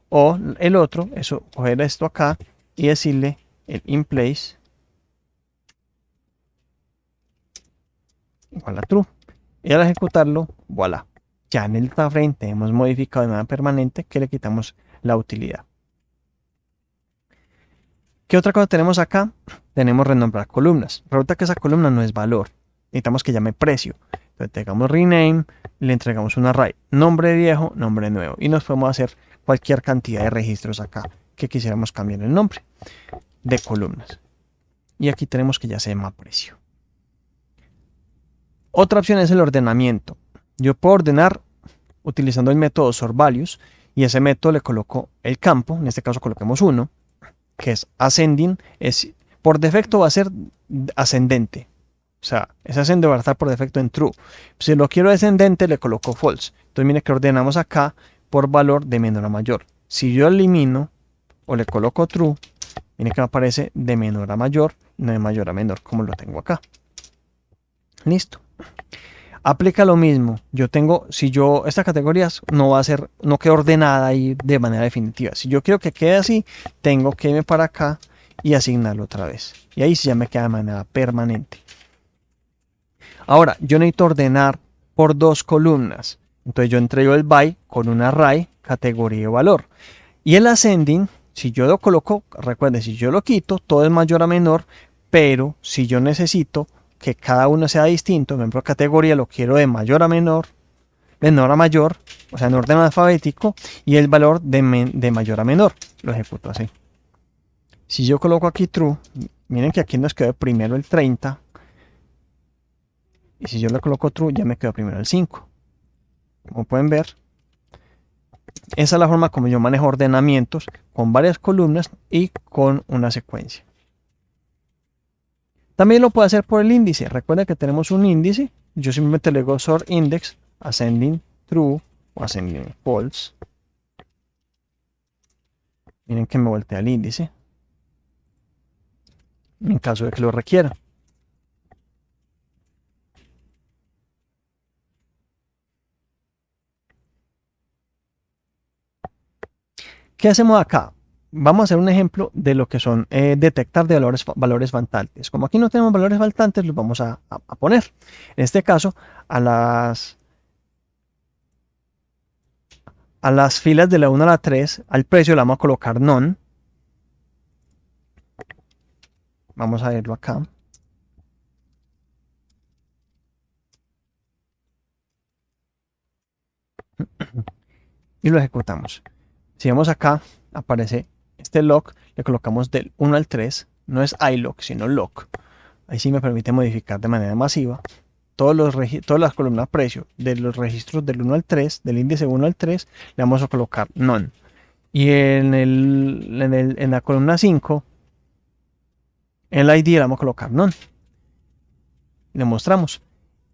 A: O el otro, eso, coger esto acá, y decirle el in place igual a true. Y al ejecutarlo, voilà. Ya en el DataFrame tenemos modificado de manera permanente que le quitamos la utilidad. ¿Qué otra cosa tenemos acá? Tenemos renombrar columnas. Resulta que esa columna no es valor. Necesitamos que llame precio. Entonces entregamos rename, le entregamos un array. Nombre viejo, nombre nuevo. Y nos podemos hacer cualquier cantidad de registros acá que quisiéramos cambiar el nombre de columnas. Y aquí tenemos que ya se llama precio. Otra opción es el ordenamiento. Yo puedo ordenar utilizando el método sortValues y ese método le coloco el campo, en este caso coloquemos 1, que es ascending, por defecto va a ser ascendente. O sea, ese ascendente va a estar por defecto en true. Si lo quiero descendente, le coloco false. Entonces, mire que ordenamos acá por valor de menor a mayor. Si yo elimino o le coloco true, mire que me aparece de menor a mayor, no de mayor a menor, como lo tengo acá. Listo. Aplica lo mismo. Esta categoría no queda ordenada ahí de manera definitiva. Si yo quiero que quede así, tengo que irme para acá y asignarlo otra vez. Y ahí sí ya me queda de manera permanente. Ahora, yo necesito ordenar por 2 columnas. Entonces yo entrego el by con un array, categoría y valor. Y el ascending, si yo lo coloco, recuerden, si yo lo quito, todo es mayor a menor, pero si yo necesito que cada uno sea distinto, por ejemplo, categoría lo quiero de mayor a menor, menor a mayor, o sea, en orden alfabético, y el valor de mayor a menor, lo ejecuto así. Si yo coloco aquí true, miren que aquí nos quedó primero el 30, y si yo le coloco true, ya me quedó primero el 5. Como pueden ver, esa es la forma como yo manejo ordenamientos con varias columnas y con una secuencia. También lo puedo hacer por el índice. Recuerda que tenemos un índice. Yo simplemente le digo sort index ascending true o ascending false. Miren que me voltea el índice en caso de que lo requiera. ¿Qué hacemos acá? Vamos a hacer un ejemplo de lo que son detectar de valores faltantes. Como aquí no tenemos valores faltantes, los vamos a poner. En este caso, a las filas de la 1 a la 3, al precio le vamos a colocar none. Vamos a verlo acá. Y lo ejecutamos. Si vemos acá, aparece este log, le colocamos del 1 al 3, no es ilog, sino log. Ahí sí me permite modificar de manera masiva todas las columnas precio de los registros del 1 al 3, del índice 1 al 3, le vamos a colocar none. Y en la columna 5, en el ID le vamos a colocar none. Le mostramos.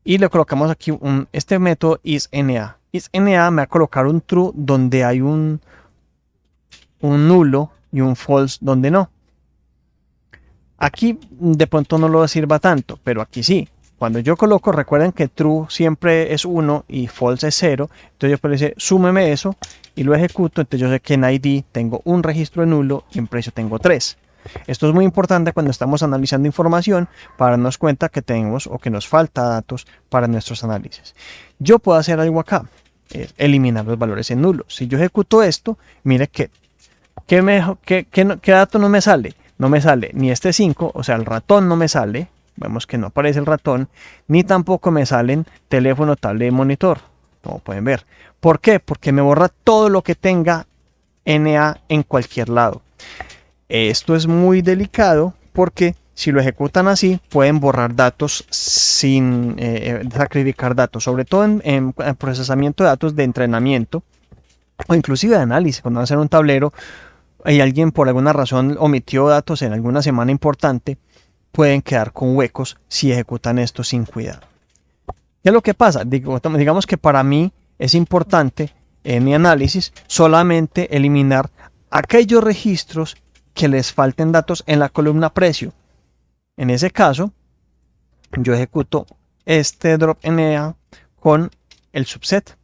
A: Y le colocamos aquí este método isNA. IsNA me va a colocar un true donde hay un nulo y un false donde no. Aquí de pronto no lo sirva tanto, pero aquí sí. Cuando yo coloco, recuerden que true siempre es 1 y false es 0. Entonces yo puedo decir, súmeme eso y lo ejecuto. Entonces yo sé que en ID tengo un registro de nulo y en precio tengo 3. Esto es muy importante cuando estamos analizando información para darnos cuenta que tenemos o que nos falta datos para nuestros análisis. Yo puedo hacer algo acá, eliminar los valores en nulo. Si yo ejecuto esto, mire ¿qué dato no me sale? No me sale ni este 5, o sea, el ratón no me sale. Vemos que no aparece el ratón, ni tampoco me salen teléfono, tablet, monitor, como pueden ver. ¿Por qué? Porque me borra todo lo que tenga NA en cualquier lado. Esto es muy delicado porque si lo ejecutan así, pueden borrar datos sin sacrificar datos, sobre todo en procesamiento de datos de entrenamiento o inclusive de análisis. Cuando hacen un tablero y alguien por alguna razón omitió datos en alguna semana importante, pueden quedar con huecos si ejecutan esto sin cuidado. ¿Qué es lo que pasa? Digamos que para mí es importante en mi análisis solamente eliminar aquellos registros que les falten datos en la columna precio. En ese caso, yo ejecuto este drop NA con el subset.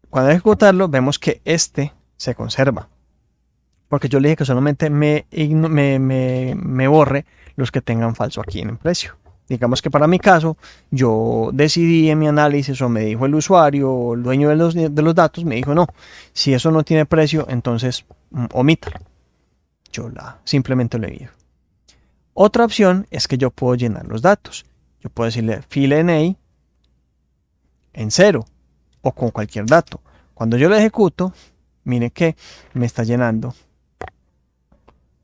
A: Cuando ejecutarlo, vemos que este se conserva. Porque yo le dije que solamente me borre los que tengan falso aquí en el precio. Digamos que para mi caso, yo decidí en mi análisis o me dijo el usuario o el dueño de los datos, me dijo no, si eso no tiene precio, entonces omítalo. Yo simplemente lo envío. Otra opción es que yo puedo llenar los datos. Yo puedo decirle fill NA en 0 o con cualquier dato. Cuando yo lo ejecuto, miren que me está llenando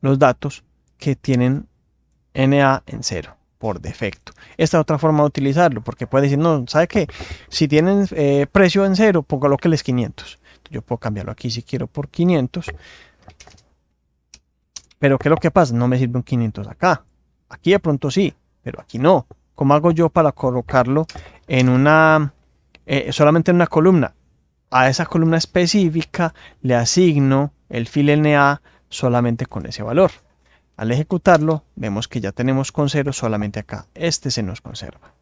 A: los datos que tienen NA en 0. por defecto. Esta es otra forma de utilizarlo, porque puede decir, no, ¿sabe qué? Si tienen precio en cero, colóqueles 500. Yo puedo cambiarlo aquí si quiero por 500. Pero ¿qué es lo que pasa? No me sirve un 500 acá. Aquí de pronto sí, pero aquí no. ¿Cómo hago yo para colocarlo en una, solamente en una columna? A esa columna específica le asigno el fill.NA solamente con ese valor. Al ejecutarlo, vemos que ya tenemos con 0 solamente acá. Este se nos conserva.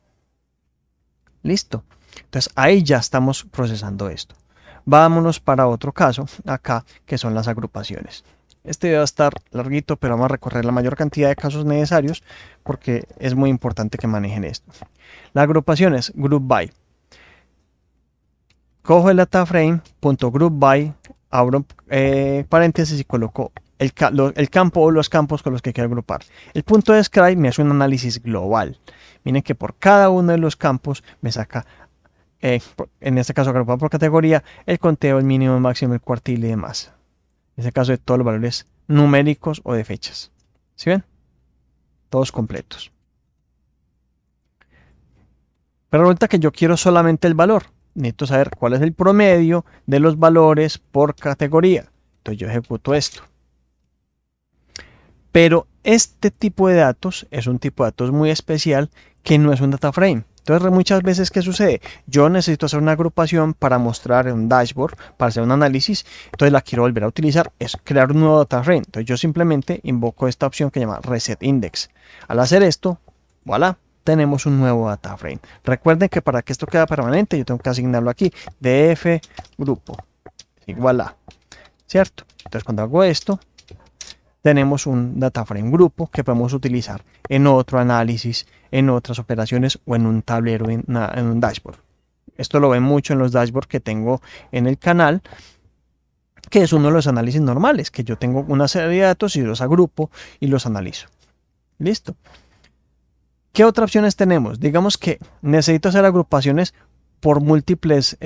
A: Listo. Entonces ahí ya estamos procesando esto. Vámonos para otro caso, acá, que son las agrupaciones. Este va a estar larguito, pero vamos a recorrer la mayor cantidad de casos necesarios porque es muy importante que manejen esto. La agrupación es group by. Cojo el data frame, .group by, abro paréntesis y coloco el campo o los campos con los que quiero agrupar. El punto de describe me hace un análisis global. Miren que por cada uno de los campos me saca, en este caso agrupado por categoría, el conteo, el mínimo, el máximo, el cuartil y demás. En este caso de todos los valores numéricos o de fechas. ¿Sí ven? Todos completos. Pero resulta que yo quiero solamente el valor. Necesito saber cuál es el promedio de los valores por categoría. Entonces yo ejecuto esto. Pero este tipo de datos es un tipo de datos muy especial que no es un data frame. Entonces muchas veces, ¿qué sucede? Yo necesito hacer una agrupación para mostrar en un dashboard, para hacer un análisis, entonces la quiero volver a utilizar, es crear un nuevo data frame. Entonces yo simplemente invoco esta opción que se llama Reset Index. Al hacer esto, voilà, tenemos un nuevo data frame. Recuerden que para que esto quede permanente, yo tengo que asignarlo aquí, df grupo, igual a, ¿cierto? Entonces cuando hago esto, tenemos un data frame grupo que podemos utilizar en otro análisis, en otras operaciones o en un tablero, en un dashboard. Esto lo ven mucho en los dashboards que tengo en el canal, que es uno de los análisis normales, que yo tengo una serie de datos y los agrupo y los analizo. Listo. ¿Qué otras opciones tenemos? Digamos que necesito hacer agrupaciones por múltiples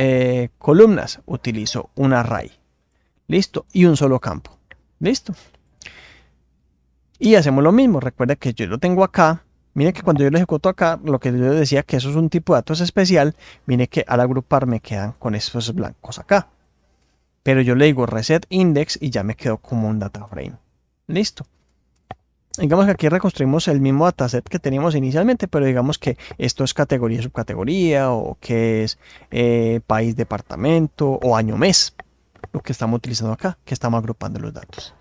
A: columnas. Utilizo un array. Listo. Y un solo campo. Listo. Y hacemos lo mismo. Recuerda que yo lo tengo acá. Miren que cuando yo lo ejecuto acá, lo que yo decía que eso es un tipo de datos especial, miren que al agrupar me quedan con estos blancos acá. Pero yo le digo reset index y ya me quedó como un data frame. Listo. Digamos que aquí reconstruimos el mismo dataset que teníamos inicialmente, pero digamos que esto es categoría, subcategoría, o que es país, departamento, o año, mes, lo que estamos utilizando acá, que estamos agrupando los datos.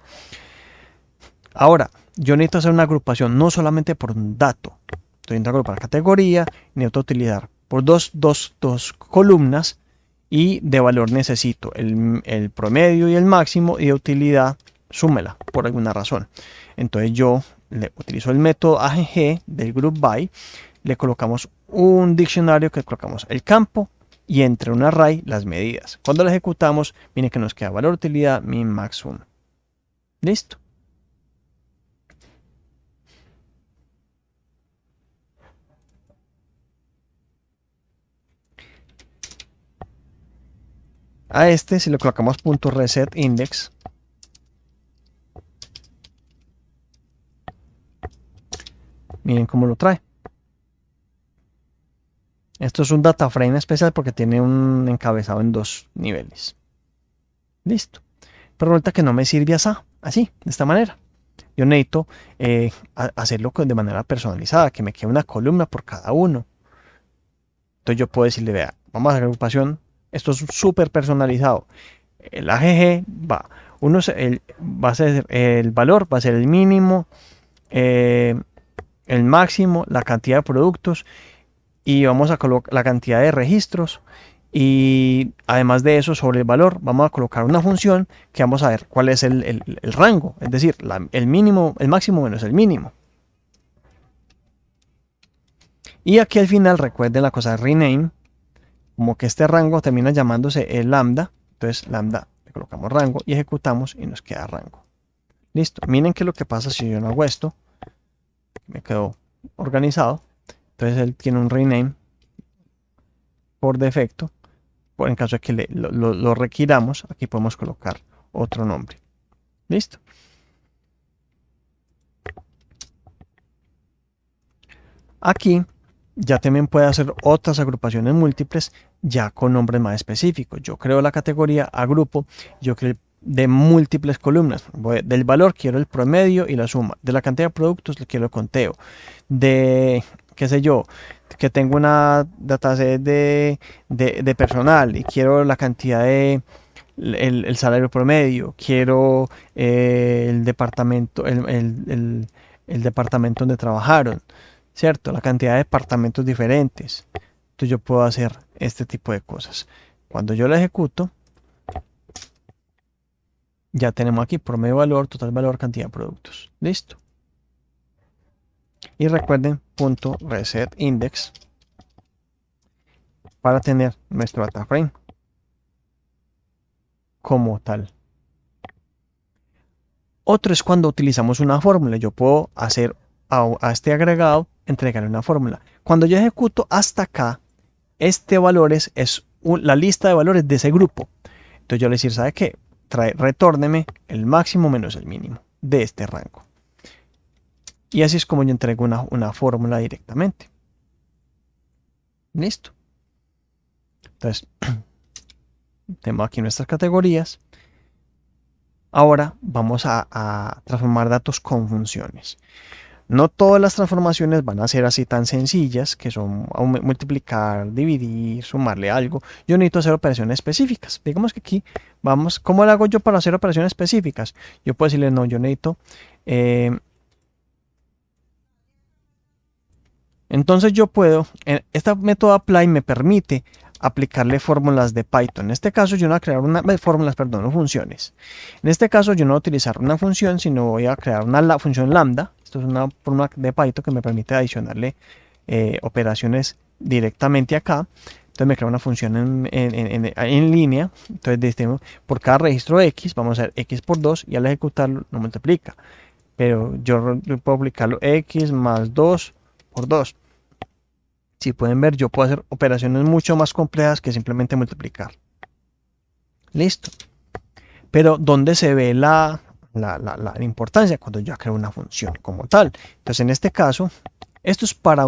A: Ahora, yo necesito hacer una agrupación no solamente por un dato, estoy necesito agrupar categoría, necesito utilizar por dos columnas, y de valor necesito el promedio y el máximo, y de utilidad súmela por alguna razón. Entonces yo le utilizo el método AGG del group by, le colocamos un diccionario que colocamos el campo y entre un array las medidas. Cuando lo ejecutamos, miren que nos queda valor, utilidad, min, max, 1. Listo. A este, si le colocamos punto reset index, miren cómo lo trae. Esto es un data frame especial porque tiene un encabezado en 2 niveles. Listo. Pero resulta que no me sirve así, de esta manera. Yo necesito hacerlo de manera personalizada, que me quede una columna por cada uno. Entonces yo puedo decirle, vea, vamos a hacer agrupación. Esto es súper personalizado. El AGG va a ser el valor, va a ser el mínimo, el máximo, la cantidad de productos, y vamos a colocar la cantidad de registros, y además de eso, sobre el valor vamos a colocar una función que vamos a ver cuál es el rango, es decir, el mínimo, el máximo menos el mínimo. Y aquí al final recuerden la cosa de rename, como que este rango termina llamándose el lambda, entonces lambda le colocamos rango y ejecutamos y nos queda rango. Listo, miren que lo que pasa si yo no hago esto, me quedó organizado. Entonces él tiene un rename por defecto. En caso de que lo requiramos, aquí podemos colocar otro nombre. Listo. Aquí ya también puede hacer otras agrupaciones múltiples ya con nombres más específicos. Yo creo la categoría, agrupo, yo creo de múltiples columnas. Del valor quiero el promedio y la suma. De la cantidad de productos le quiero el conteo. De, qué sé yo, que tengo una dataset de personal y quiero la cantidad de el salario promedio, quiero el departamento, el departamento donde trabajaron, ¿cierto? La cantidad de departamentos diferentes. Entonces yo puedo hacer este tipo de cosas. Cuando yo lo ejecuto, ya tenemos aquí promedio valor, total valor, cantidad de productos. Listo. Y recuerden punto reset index para tener nuestro data frame como tal. Otro es cuando utilizamos una fórmula. Yo puedo hacer a este agregado entregar una fórmula. Cuando yo ejecuto hasta acá, este valores es la lista de valores de ese grupo. Entonces yo le decir, ¿sabe qué? Retórneme el máximo menos el mínimo de este rango. Y así es como yo entrego una fórmula directamente. Listo. Entonces, tenemos aquí nuestras categorías. Ahora vamos a transformar datos con funciones. No todas las transformaciones van a ser así tan sencillas, que son multiplicar, dividir, sumarle algo. Yo necesito hacer operaciones específicas. Digamos que aquí vamos, ¿cómo lo hago yo para hacer operaciones específicas? Yo puedo decirle, no, yo necesito... entonces yo puedo, esta método apply me permite aplicarle fórmulas de Python. En este caso yo no voy a crear fórmulas, perdón, no funciones. En este caso yo no voy a utilizar una función, sino voy a crear una función lambda. Esto es una fórmula de Python que me permite adicionarle operaciones directamente acá. Entonces me crea una función en línea. Entonces por cada registro X, vamos a hacer X por 2 y al ejecutarlo no multiplica. Pero yo puedo aplicarlo X más 2 por 2. Si pueden ver, yo puedo hacer operaciones mucho más complejas que simplemente multiplicar. Listo. Pero ¿dónde se ve la importancia? Cuando yo creo una función como tal. Entonces, en este caso, esto es para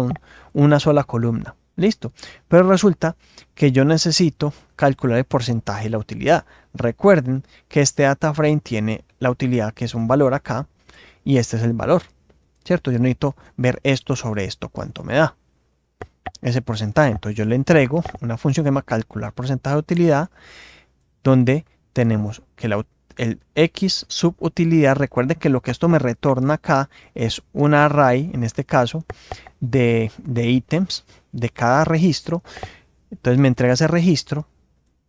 A: una sola columna. Listo. Pero resulta que yo necesito calcular el porcentaje de la utilidad. Recuerden que este data frame tiene la utilidad, que es un valor acá, y este es el valor. ¿Cierto? Yo necesito ver esto sobre esto, cuánto me da ese porcentaje. Entonces yo le entrego una función que se llama calcular porcentaje de utilidad, donde tenemos que el X subutilidad. Recuerden que lo que esto me retorna acá es un array, en este caso, de ítems de cada registro. Entonces me entrega ese registro,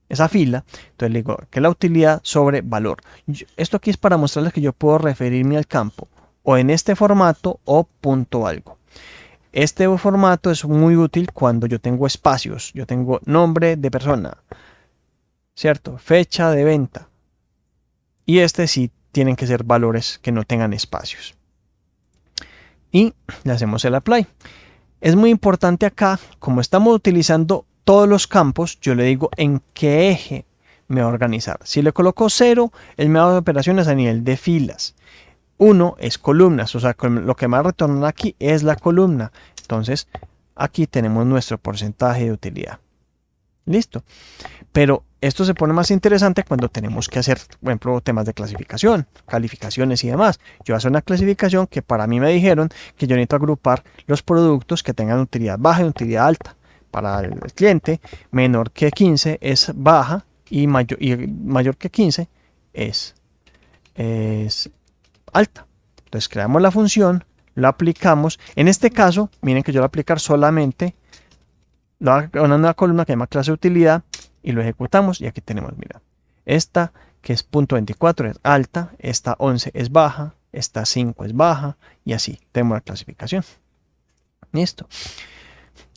A: esa fila. Entonces le digo que la utilidad sobre valor. Esto aquí es para mostrarles que yo puedo referirme al campo o en este formato o punto algo. Este formato es muy útil cuando yo tengo espacios. Yo tengo nombre de persona, ¿cierto? Fecha de venta. Y este sí tienen que ser valores que no tengan espacios. Y le hacemos el apply. Es muy importante acá, como estamos utilizando todos los campos, yo le digo en qué eje me va a organizar. Si le coloco 0, él me da operaciones a nivel de filas. 1 es columnas, o sea, lo que me va a retornar aquí es la columna. Entonces, aquí tenemos nuestro porcentaje de utilidad. Listo. Pero esto se pone más interesante cuando tenemos que hacer, por ejemplo, temas de clasificación, calificaciones y demás. Yo hago una clasificación que para mí me dijeron que yo necesito agrupar los productos que tengan utilidad baja y utilidad alta. Para el cliente, menor que 15 es baja y mayor que 15 es alta. Entonces creamos la función, la aplicamos. En este caso, miren que yo voy a aplicar solamente una nueva columna que se llama clase de utilidad y lo ejecutamos y aquí tenemos, mira, esta que es punto 24 es alta, esta 11 es baja, esta 5 es baja y así tenemos la clasificación. Listo.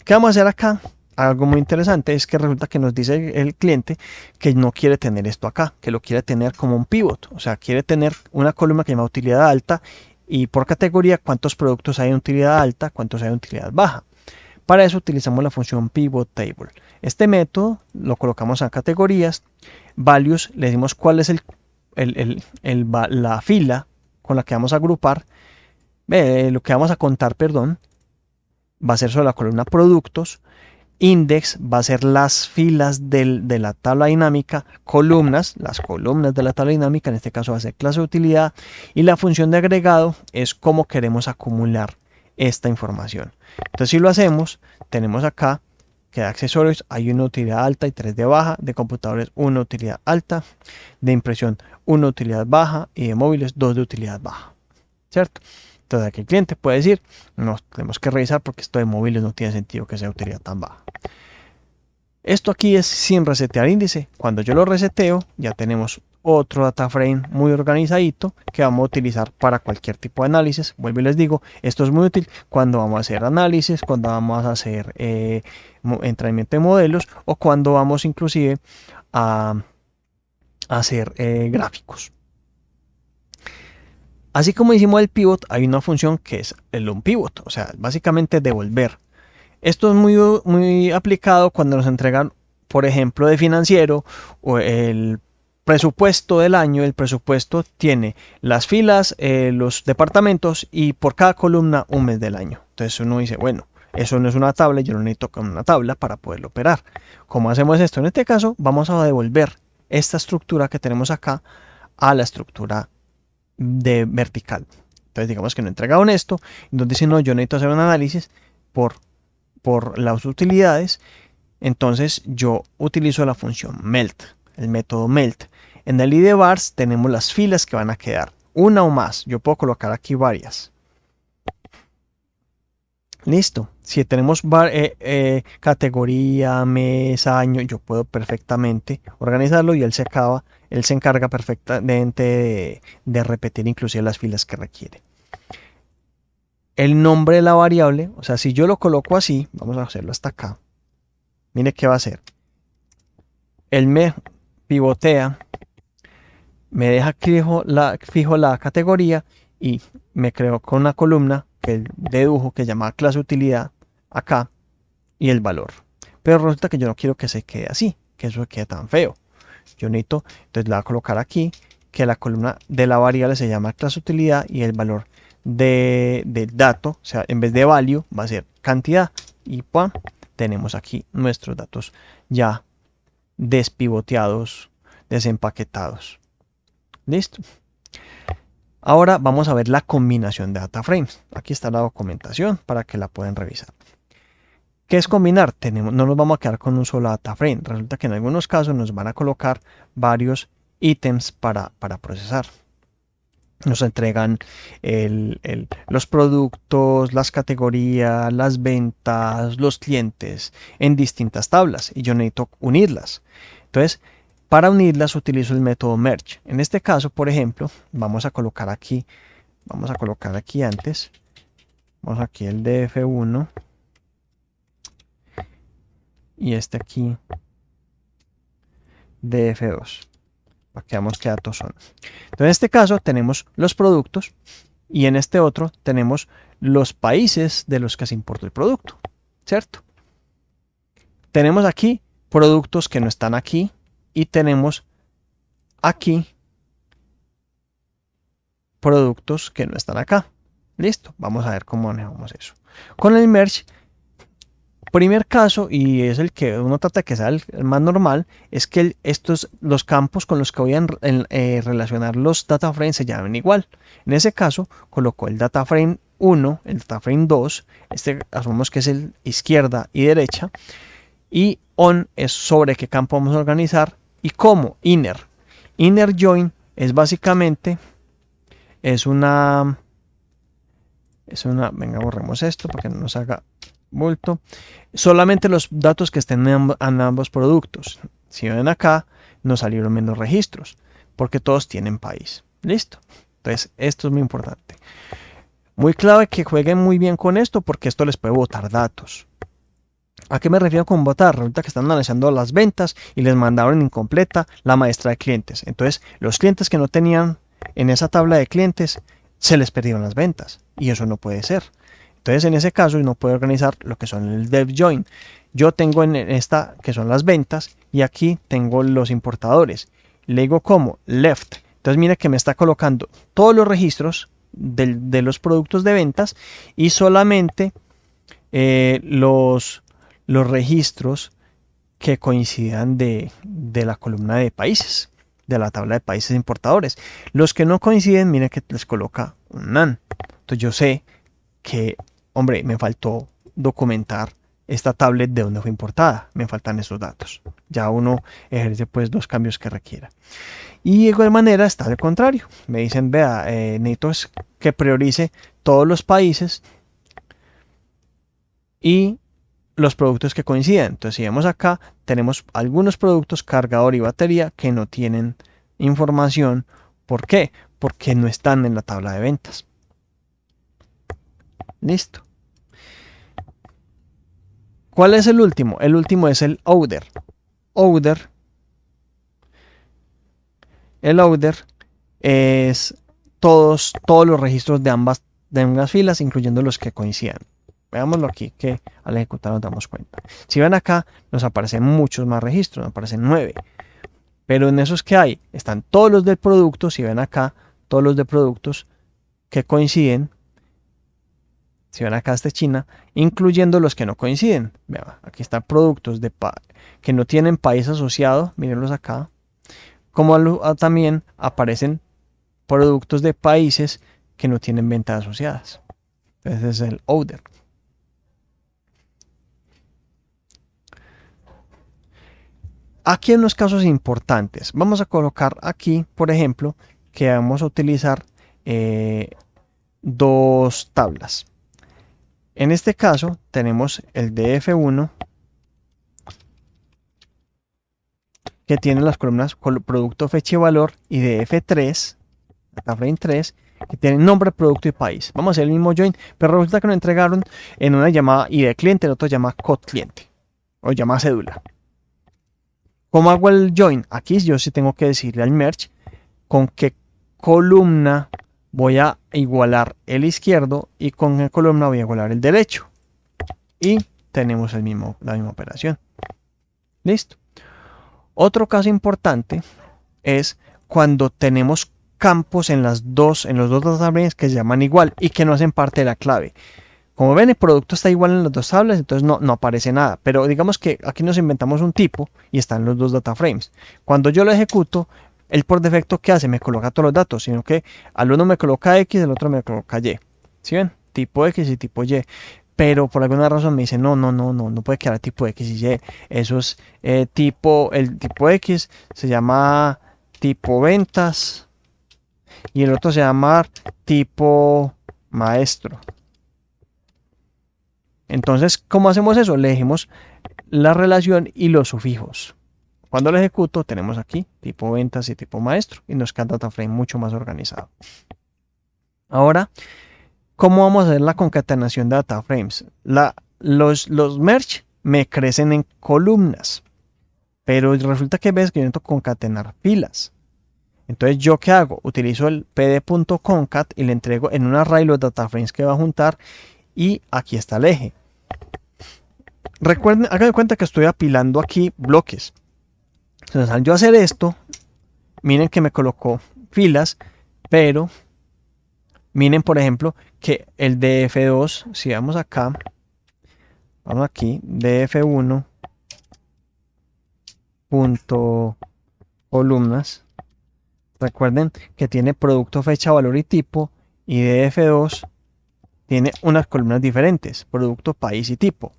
A: ¿Qué vamos a hacer acá? Algo muy interesante es que resulta que nos dice el cliente que no quiere tener esto acá, que lo quiere tener como un pivot, o sea, quiere tener una columna que se llama utilidad alta y por categoría cuántos productos hay en utilidad alta, cuántos hay en utilidad baja. Para eso utilizamos la función pivot table. Este método lo colocamos en categorías, values, le decimos cuál es la fila con la que vamos a agrupar, lo que vamos a contar, perdón, va a ser sobre la columna productos, index va a ser las filas de la tabla dinámica, columnas, las columnas de la tabla dinámica, en este caso va a ser clase de utilidad, y la función de agregado es cómo queremos acumular esta información. Entonces si lo hacemos, tenemos acá que de accesorios hay una utilidad alta y 3 de baja, de computadores una utilidad alta, de impresión una utilidad baja y de móviles 2 de utilidad baja, ¿cierto? Entonces aquí el cliente puede decir, no, tenemos que revisar porque esto de móviles no tiene sentido que sea utilidad tan baja. Esto aquí es sin resetear índice. Cuando yo lo reseteo, ya tenemos otro data frame muy organizadito que vamos a utilizar para cualquier tipo de análisis. Vuelvo y les digo, esto es muy útil cuando vamos a hacer análisis, cuando vamos a hacer entrenamiento de modelos o cuando vamos inclusive a hacer gráficos. Así como hicimos el pivot, hay una función que es el onPivot, o sea, básicamente devolver. Esto es muy aplicado cuando nos entregan, por ejemplo, de financiero o el presupuesto del año. El presupuesto tiene las filas, los departamentos y por cada columna un mes del año. Entonces uno dice, bueno, eso no es una tabla, yo no necesito una tabla para poderlo operar. ¿Cómo hacemos esto? En este caso vamos a devolver esta estructura que tenemos acá a la estructura de vertical. Entonces digamos que no entregaron esto, entonces si no, yo necesito hacer un análisis por las utilidades, entonces yo utilizo la función melt, el método melt. En el id vars tenemos las filas que van a quedar, una o más, yo puedo colocar aquí varias. Listo, si tenemos categoría, mes, año, yo puedo perfectamente organizarlo y él se encarga perfectamente de repetir inclusive las filas que requiere. El nombre de la variable, o sea, si yo lo coloco así, vamos a hacerlo hasta acá. Mire qué va a hacer. Él me pivotea, me deja fijo la categoría y me creo con una columna que él dedujo que llama clase utilidad acá y el valor. Pero resulta que yo no quiero que se quede así, que eso quede tan feo. Yo necesito, entonces le voy a colocar aquí que la columna de la variable se llama clase utilidad y el valor del dato, o sea, en vez de value va a ser cantidad y ¡pum! Tenemos aquí nuestros datos ya despivoteados, desempaquetados. Listo. Ahora vamos a ver la combinación de data frames. Aquí está la documentación para que la puedan revisar. ¿Qué es combinar? No nos vamos a quedar con un solo data frame. Resulta que en algunos casos nos van a colocar varios ítems para procesar. Nos entregan los productos, las categorías, las ventas, los clientes en distintas tablas y yo necesito unirlas. Entonces, para unirlas utilizo el método merge. En este caso, por ejemplo, vamos a colocar aquí antes, vamos aquí el df1 y este aquí df2. Para que veamos qué datos son. Entonces, en este caso tenemos los productos y en este otro tenemos los países de los que se importa el producto, ¿cierto? Tenemos aquí productos que no están aquí y tenemos aquí productos que no están acá. Listo, vamos a ver cómo manejamos eso. Con el merge, primer caso, y es el que uno trata de que sea el más normal, es que los campos con los que voy a relacionar los data frames se llamen igual. En ese caso, colocó el data frame 1, el data frame 2, asumimos que es el izquierda y derecha, y on es sobre qué campo vamos a organizar, y como inner. Inner join es básicamente, venga, borremos esto para que no nos haga bulto. Solamente los datos que estén en ambos productos. Si ven acá, nos salieron menos registros, porque todos tienen país. Listo. Entonces, esto es muy importante. Muy clave que jueguen muy bien con esto, porque esto les puede botar datos. ¿A qué me refiero con botar? Resulta que están analizando las ventas y les mandaron incompleta la muestra de clientes. Entonces, los clientes que no tenían en esa tabla de clientes, se les perdieron las ventas. Y eso no puede ser. Entonces, en ese caso, uno puede organizar lo que son el dev join. Yo tengo en esta que son las ventas y aquí tengo los importadores. Le digo como left. Entonces, mire que me está colocando todos los registros de los productos de ventas y solamente los registros que coincidan de la columna de países, de la tabla de países importadores. Los que no coinciden, miren que les coloca un NaN. Entonces yo sé que, hombre, me faltó documentar esta tablet de dónde fue importada. Me faltan esos datos. Ya uno ejerce pues los cambios que requiera. Y de igual manera está al contrario. Me dicen, vea, necesito que priorice todos los países y los productos que coinciden. Entonces, si vemos acá, tenemos algunos productos, cargador y batería, que no tienen información. ¿Por qué? Porque no están en la tabla de ventas. Listo. ¿Cuál es el último? El último es el order. El order es todos los registros de ambas filas, incluyendo los que coincidan. Veámoslo aquí, que al ejecutar nos damos cuenta. Si ven acá, nos aparecen muchos más registros, nos aparecen 9. Pero en esos que hay, están todos los del producto. Si ven acá, todos los de productos que coinciden. Si ven acá, este China, incluyendo los que no coinciden. Vean, aquí están productos que no tienen país asociado. Mírenlos acá. Como también aparecen productos de países que no tienen ventas asociadas. Ese es el order. Aquí en los casos importantes, vamos a colocar aquí, por ejemplo, que vamos a utilizar dos tablas. En este caso tenemos el DF1 que tiene las columnas producto, fecha y valor, y DF3, DataFrame 3, que tiene nombre, producto y país. Vamos a hacer el mismo join, pero resulta que nos entregaron en una llamada ID cliente, en otra llamada code cliente, o llamada cédula. ¿Cómo hago el join? Aquí yo sí tengo que decirle al merge con qué columna voy a igualar el izquierdo y con qué columna voy a igualar el derecho. Y tenemos la misma operación. Listo. Otro caso importante es cuando tenemos campos en los dos database que se llaman igual y que no hacen parte de la clave. Como ven, el producto está igual en las dos tablas, entonces no aparece nada. Pero digamos que aquí nos inventamos un tipo y están los dos data frames. Cuando yo lo ejecuto, él por defecto, ¿qué hace? Me coloca todos los datos, sino que al uno me coloca X, el otro me coloca Y. ¿Sí ven? Tipo X y tipo Y. Pero por alguna razón me dice, no puede quedar tipo X y Y. Eso es el tipo X se llama tipo ventas y el otro se llama tipo maestro. Entonces, ¿cómo hacemos eso? Le elegimos la relación y los sufijos. Cuando lo ejecuto, tenemos aquí tipo ventas y tipo maestro y nos queda el data frame mucho más organizado. Ahora, ¿cómo vamos a hacer la concatenación de data frames? Los merge me crecen en columnas, pero resulta que ves que yo necesito concatenar filas. Entonces, ¿yo qué hago? Utilizo el pd.concat y le entrego en un array los data frames que va a juntar. Y aquí está el eje. Recuerden, hagan de cuenta que estoy apilando aquí bloques. Entonces, al yo hacer esto, miren que me colocó filas, pero miren, por ejemplo, que el DF2, si vamos acá, vamos aquí, DF1 punto columnas. Recuerden que tiene producto, fecha, valor y tipo, y DF2 tiene unas columnas diferentes, producto, país y tipo.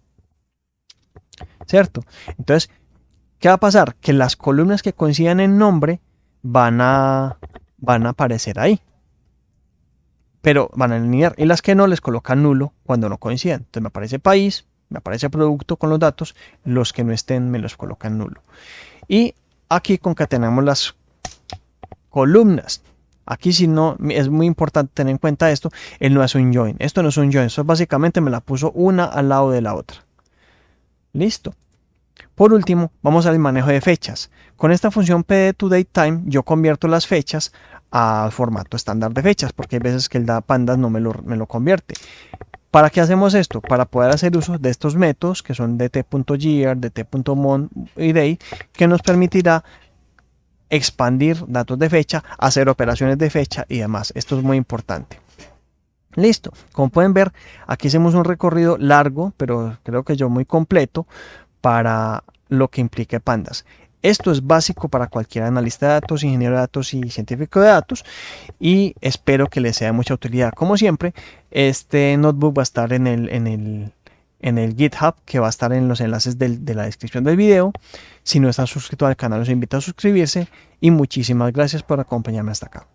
A: ¿Cierto? Entonces, ¿qué va a pasar? Que las columnas que coincidan en nombre van a aparecer ahí. Pero van a alinear. Y las que no les colocan nulo cuando no coincidan. Entonces me aparece país, me aparece producto con los datos. Los que no estén me los colocan nulo. Y aquí concatenamos las columnas. Aquí si no, es muy importante tener en cuenta esto, él no hace un join. Esto no es un join, esto básicamente me la puso una al lado de la otra. Listo. Por último, vamos al manejo de fechas. Con esta función pd2datetime yo convierto las fechas al formato estándar de fechas, porque hay veces que el pandas no me lo convierte. ¿Para qué hacemos esto? Para poder hacer uso de estos métodos que son dt.year, dt.month y day, que nos permitirá expandir datos de fecha, hacer operaciones de fecha y demás. Esto es muy importante. Listo, como pueden ver, aquí hacemos un recorrido largo, pero creo que yo muy completo para lo que implique Pandas. Esto es básico para cualquier analista de datos, ingeniero de datos y científico de datos, y espero que les sea de mucha utilidad. Como siempre, este notebook va a estar en el GitHub, que va a estar en los enlaces de la descripción del video. Si no están suscritos al canal, los invito a suscribirse y muchísimas gracias por acompañarme hasta acá.